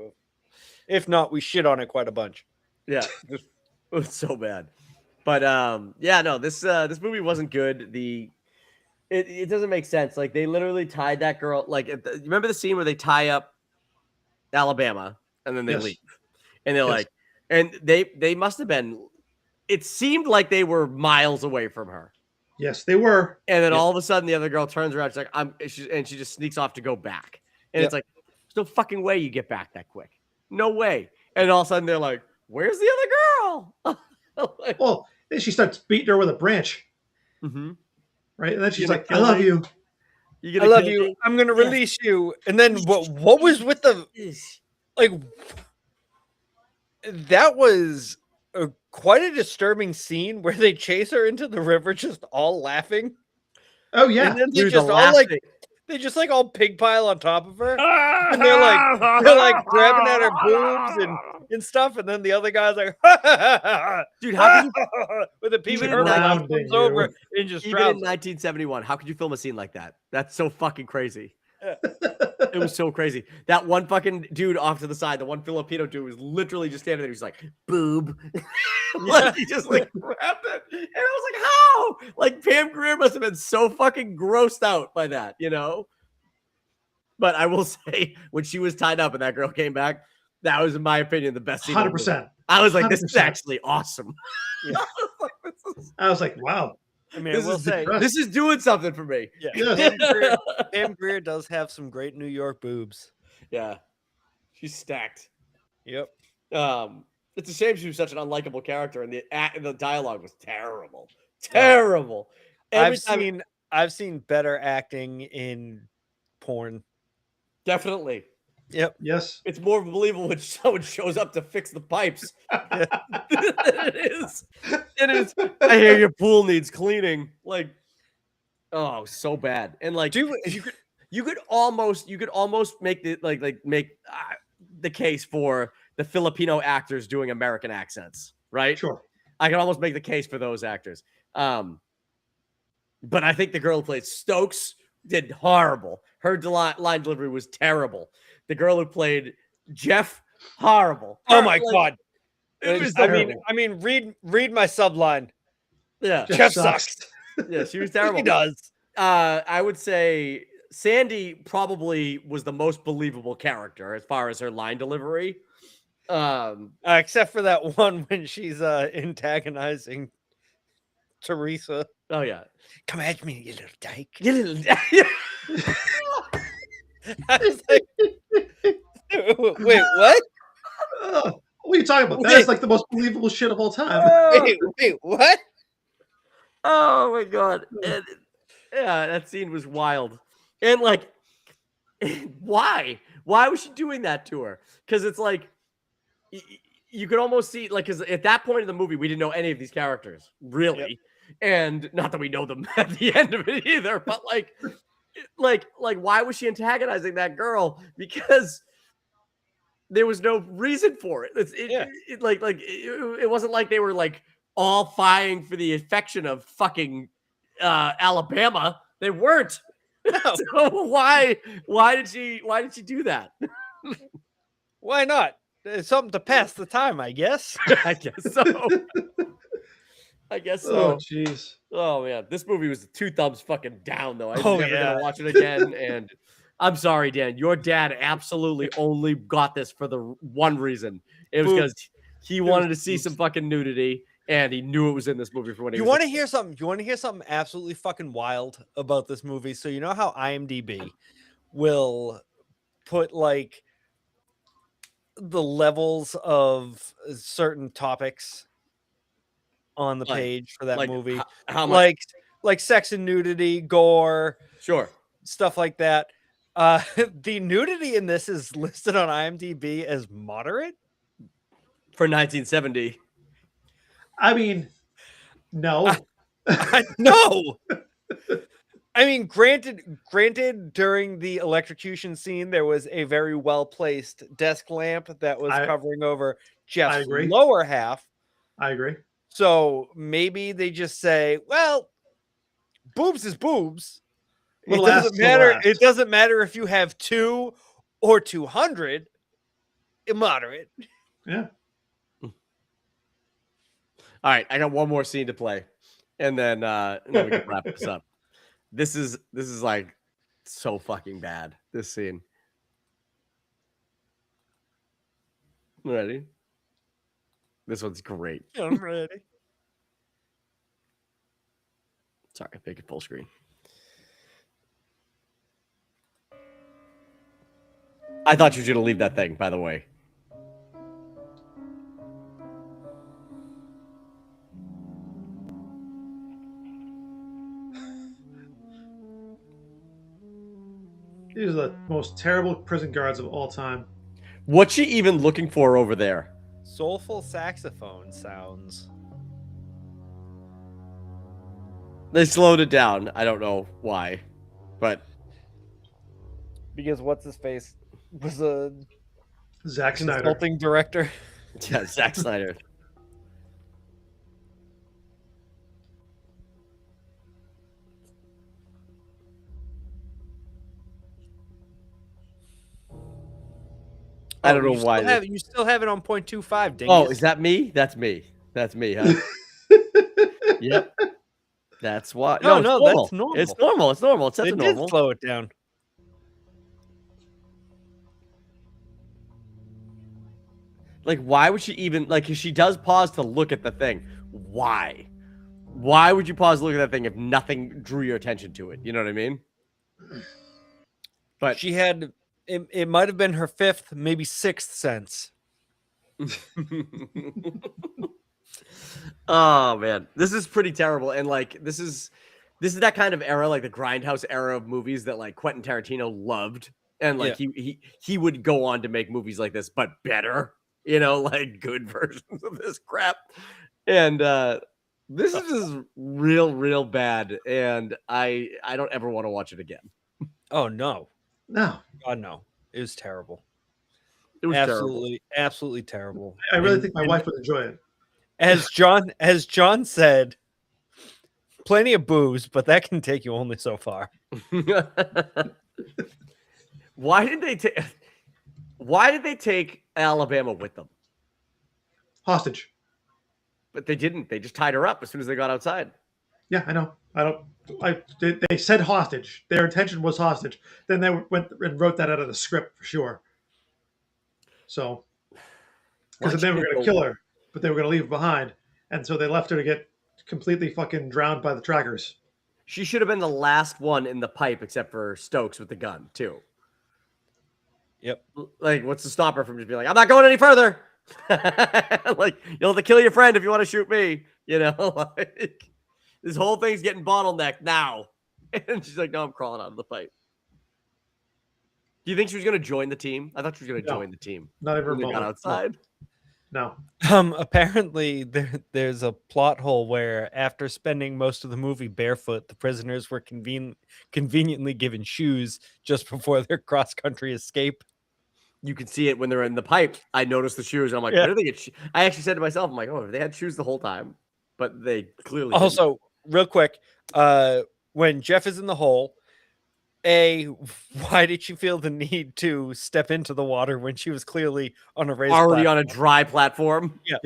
If not, we shit on it quite a bunch. Yeah, it was so bad. But yeah, no, this movie wasn't good. It doesn't make sense. Like they literally tied that girl. Like remember the scene where they tie up Alabama and then they Yes. leave, and they're Yes. like, and they must have been. It seemed like they were miles away from her, Yes, they were. and then Yep. all of a sudden the other girl turns around. She's like, and she just sneaks off to go back, and Yep. it's like, there's no fucking way you get back that quick. No way. And all of a sudden they're like, where's the other girl? Like, Well, then she starts beating her with a branch, mhm. right? And then she's You gonna like, "I kill love me? you." You I love you. I'm gonna release you. And then what was with the like? That was quite a disturbing scene where they chase her into the river, just all laughing. Oh yeah, And then they Dude, just the all like laughing. they just like all pig pile on top of her, and they're like grabbing at her boobs and stuff. And then the other guy's like, Dude, how could with a Pee Wee Even Herman rounding comes over you. and just even in trounced. 1971, how could you film a scene like that? That's so fucking crazy. It was so crazy. That one fucking dude off to the side, the one Filipino dude was literally just standing there. He's like, boob. Like, he just like grabbed it. And I was like, how? Like Pam Grier must have been so fucking grossed out by that, you know? But I will say, when she was tied up and that girl came back, that was, in my opinion, the best scene. in the movie. 100%. I was like, this is 100%. actually awesome. Yeah. I was like, wow. I mean, This I will is say, depressing. This is doing something for me. yeah, Yes. Pam Grier does have some great New York boobs. Yeah. She's stacked. Yep. It's a shame she was such an unlikable character, and the dialogue was terrible. Terrible. Every time- I've seen better acting in porn. Definitely. Yep. Yes. It's more believable when someone shows up to fix the pipes. It is. It is. I hear your pool needs cleaning. Like, oh, so bad. And like, Dude, you could almost make the case for the Filipino actors doing American accents, right? Sure. I can almost make the case for those actors. But I think the girl who played Stokes did horrible. Her line delivery was terrible. The girl who played Jeff, horrible. Oh my god! It was I terrible. mean, read my subline. yeah, Jeff sucks. yeah, she was terrible. He does. I would say Sandy probably was the most believable character as far as her line delivery. Except for that one when she's antagonizing Teresa. Oh yeah, Come at me, you little dyke. you little. I was like, wait, what? Oh, what are you talking about? That is like the most believable shit of all time. Wait, what? Oh my god! And, yeah, that scene was wild. And like, why? Why was she doing that to her? Because it's like you could almost see like, because at that point in the movie, we didn't know any of these characters really, and not that we know them at the end of it either. But like, why was she antagonizing that girl? Because there was no reason for it. It wasn't like they were like all vying for the affection of fucking Alabama. They weren't. No. So why did she do that? Why not? It's something to pass the time, I guess. I guess so. I guess so. Oh, jeez. Oh man, this movie was 2 thumbs fucking down though. I'm Oh, never yeah. gonna watch it again. And I'm sorry, Dan. Your dad absolutely only got this for the one reason. It was because he wanted to see some fucking nudity, and he knew it was in this movie for when he You was. want to hear something? You want to hear something absolutely fucking wild about this movie? So you know how IMDb will put like the levels of certain topics on the Like- page for that like movie, how much? like sex and nudity, gore, Sure. stuff like that. The nudity in this is listed on IMDb as moderate. For 1970. I mean, no. No. I mean, granted, during the electrocution scene, there was a very well-placed desk lamp that was covering over Jeff's agree. lower half. I agree. So maybe they just say, well, boobs is boobs. It Little doesn't ass, matter. little ass. It doesn't matter if you have 2 or 200. Immoderate. Yeah. All right, I got one more scene to play, and then we can wrap this up. This is like so fucking bad. This scene. Ready? This one's great. I'm ready. Sorry, make it full screen. I thought you were gonna leave that thing, by the way. These are the most terrible prison guards of all time. What's she even looking for over there? Soulful saxophone sounds. They slowed it down. I don't know why, but Because what's his face was a Zack Snyder. consulting director. yeah, Zack Snyder. I don't know you why. Still have, you still have it on 0.25, dingus. Oh, is that me? That's me. That's me, huh? Yep. That's why. No, it's no, normal. that's normal. It's normal. It's normal. It's set They to did normal. slow it down. Like, why would she even like? If she does pause to look at the thing, why? Why would you pause to look at that thing if nothing drew your attention to it? You know what I mean? But She had it might have been her 5th, maybe 6th sense. oh man, this is pretty terrible. And like, this is that kind of era, like the Grindhouse era of movies that like Quentin Tarantino loved, and like he would go on to make movies like this, but better. You know, like good versions of this crap. And this is just real bad. And I don't ever want to watch it again. Oh no. No. God no. It was terrible. It was Absolutely terrible. I really think my wife would enjoy it. As John said, plenty of booze, but that can take you only so far. Why did they take Alabama with them? Hostage. But they didn't. They just tied her up as soon as they got outside. Yeah, I know. They said hostage. Their intention was hostage. Then they went and wrote that out of the script for sure. So, because they were going to kill her, but they were going to leave her behind, and so they left her to get completely fucking drowned by the trackers. She should have been the last one in the pipe, except for Stokes with the gun too. Yep. Like, what's to stop her from just being like, I'm not going any further? Like, you'll have to kill your friend if you want to shoot me. You know, like, this whole thing's getting bottlenecked now. And she's like, no, I'm crawling out of the pipe. Do you think she was going to join the team? I thought she was going to join the team. Not even when they got outside. No. Apparently there's a plot hole where after spending most of the movie barefoot, the prisoners were conveniently given shoes just before their cross-country escape. You can see it when they're in the pipe. I noticed the shoes. And I'm like, where did they get I actually said to myself, I'm like, oh, they had shoes the whole time. But they clearly also, real quick, when Jeff is in the hole, why did she feel the need to step into the water when she was clearly on a raised platform? on a dry platform? Yeah.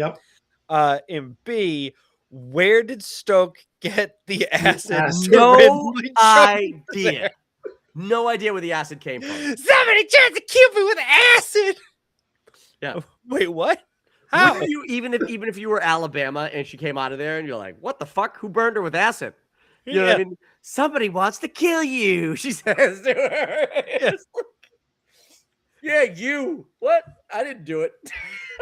Yep. And B, where did Stoke get the acid? No idea. No idea where the acid came from. Somebody tried to kill me with acid. Yeah. Wait, what? How? Wouldn't you, even if you were Alabama and she came out of there and you're like, what the fuck? Who burned her with acid? You know what I mean? Somebody wants to kill you, she says to her. Yeah, you. What? I didn't do it.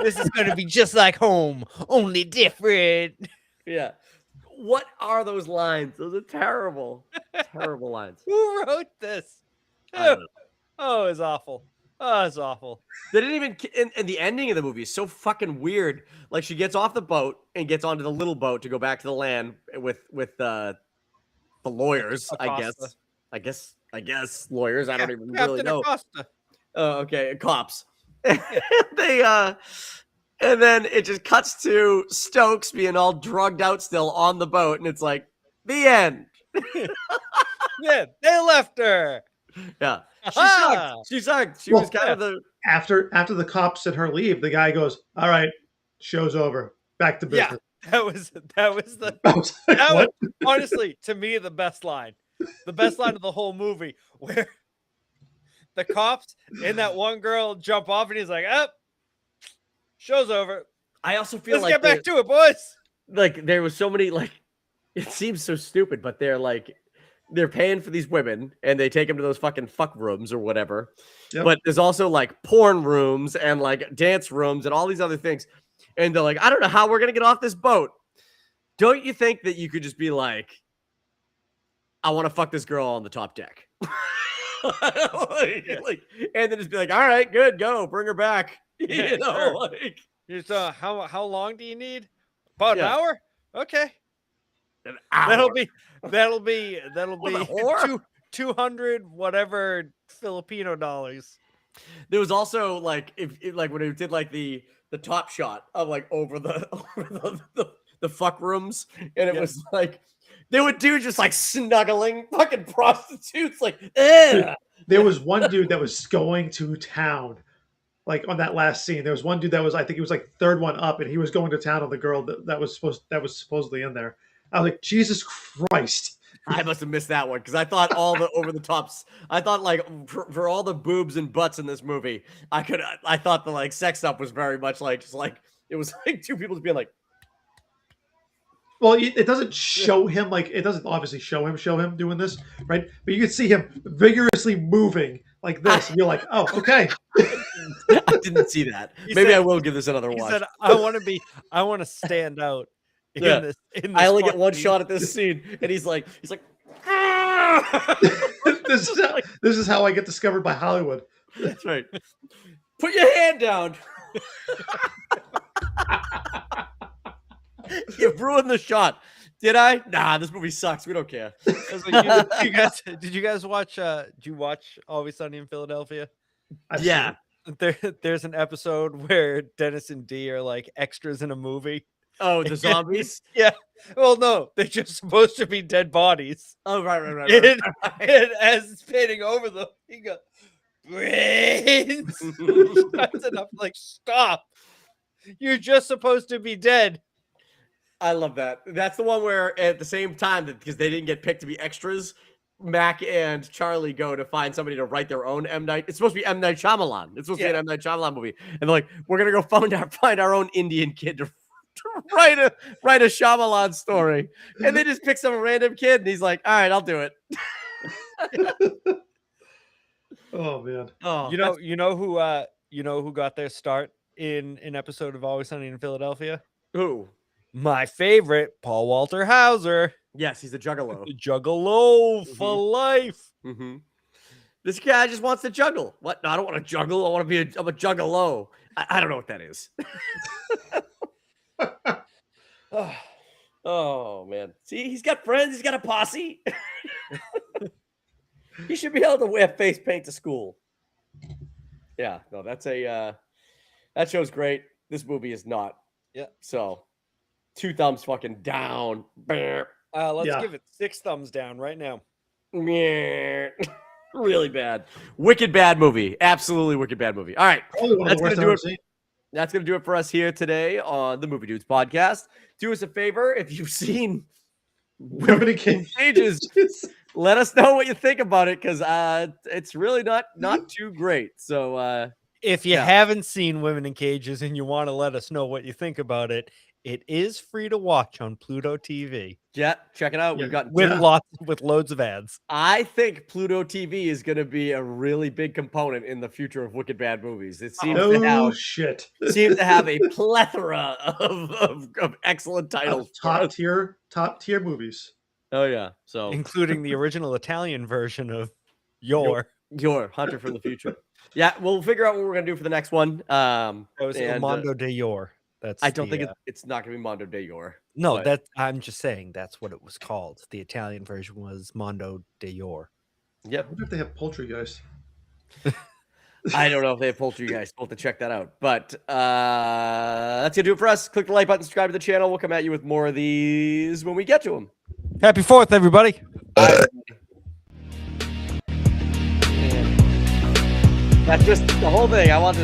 This is going to be just like home, only different. Yeah. What are those lines? Those are terrible. Terrible lines. Who wrote this? I don't know. Oh, it's awful. Oh, it's awful. They didn't even, and the ending of the movie is so fucking weird. Like, she gets off the boat and gets onto the little boat to go back to the land with the lawyers, Acosta. I guess lawyers. I don't even Captain really know. Acosta. Oh, okay, cops. They and then it just cuts to Stokes being all drugged out still on the boat, and it's like the end. Yeah, they left her. Yeah, Aha! she sucked. She was kind of the After the cops and her leave, the guy goes, "All right, show's over. Back to business." Yeah, that was the I was like, that what? was honestly to me the best line of the whole movie, where the cops and that one girl jump off and he's like, "Up, show's over. I also feel Let's like get back to it, boys." like there was so many, like, it seems so stupid, but they're paying for these women and they take them to those fucking fuck rooms or whatever. Yep. But there's also like porn rooms and like dance rooms and all these other things. And they're like, I don't know how we're going to get off this boat. Don't you think that you could just be like, I want to fuck this girl on the top deck? like, and then just be like, all right, good, go, bring her back. Yeah, You know, sure. like, Just, how long do you need? About an Yeah. hour? Okay. an That'll hour. be What a whore. 200 whatever Filipino dollars. There was also like like when it did like the top shot of like over the fuck rooms, and it was like there were dudes just like snuggling fucking prostitutes, like There was one dude that was going to town, like on that last scene. There was one dude that was, I think he was like third one up, and he was going to town on the girl that was supposedly in there. I was like, Jesus Christ. I must have missed that one because I thought all the over the tops. I thought like for all the boobs and butts in this movie, I thought the like sex stuff was very much like just like it was like two people just being like, Well, it doesn't show him, like, it doesn't obviously show him doing this, right? But you can see him vigorously moving like this, and you're like, oh, okay. I didn't see that. Maybe I will give this another He watch. said, I want to stand out in Yeah. this. I only get fucking one scene." shot at this scene, and he's like, This is how I get discovered by Hollywood. That's right. Put your hand down. You ruined the shot. Did I? Nah, this movie sucks. We don't care. I was like, did you guys watch? Did you watch Always Sunny in Philadelphia? I've Yeah. seen There's an episode where Dennis and Dee are like extras in a movie, Oh, the zombies. Yeah. Well, no, they're just supposed to be dead bodies. Oh, right. And as it's painting over them, he goes, brains. That's enough. Like, stop. You're just supposed to be dead. I love that. That's the one where at the same time, because they didn't get picked to be extras, Mac and Charlie go to find somebody to write their own M. Night. It's supposed to be M. Night Shyamalan. It's supposed to be an M. Night Shyamalan movie. And they're like, we're going to go find our own Indian kid to write a Shyamalan story. And they just pick some random kid, and he's like, all right, I'll do it. Oh man. Oh, You know who got their start in an episode of Always Sunny in Philadelphia? who? My favorite, Paul Walter Hauser. Yes, he's a juggalo. Juggalo for life. Mm-hmm. This guy just wants to juggle. What? No, I don't want to juggle. I want to be I'm a juggalo. I don't know what that is. Oh, man. See, he's got friends. He's got a posse. He should be able to wear face paint to school. Yeah, no, that's that show's great. This movie is not. Yeah. So, 2 thumbs fucking down. Let's give it 6 thumbs down right now. Really bad. Wicked bad movie. Absolutely wicked bad movie. All right. Probably one of That's the worst gonna I've do ever it. seen. That's going to do it for us here today on the Movie Dudes podcast. Do us a favor. If you've seen Women in Cages, let us know what you think about it, because it's really not too great. So If you haven't seen Women in Cages and you want to let us know what you think about it, it is free to watch on Pluto TV yeah, check it out. We've got with loads of ads. I think Pluto TV is going to be a really big component in the future of wicked bad movies. It seems to have a plethora of excellent titles. Top tier movies. Oh yeah, so Including the original Italian version of Your Hunter from the Future. Yeah, we'll figure out what we're gonna do for the next one. It was Il Mondo de Your. That's I don't think it's not gonna be Mondo de Your. No, that I'm just saying that's what it was called. The Italian version was Mondo de Your. Yep. I wonder if they have Poltergeist. I don't know if they have Poltergeist. We'll have to check that out. But that's gonna do it for us. Click the like button, subscribe to the channel. We'll come at you with more of these when we get to them. Happy 4th, everybody. That's just the whole thing. I want to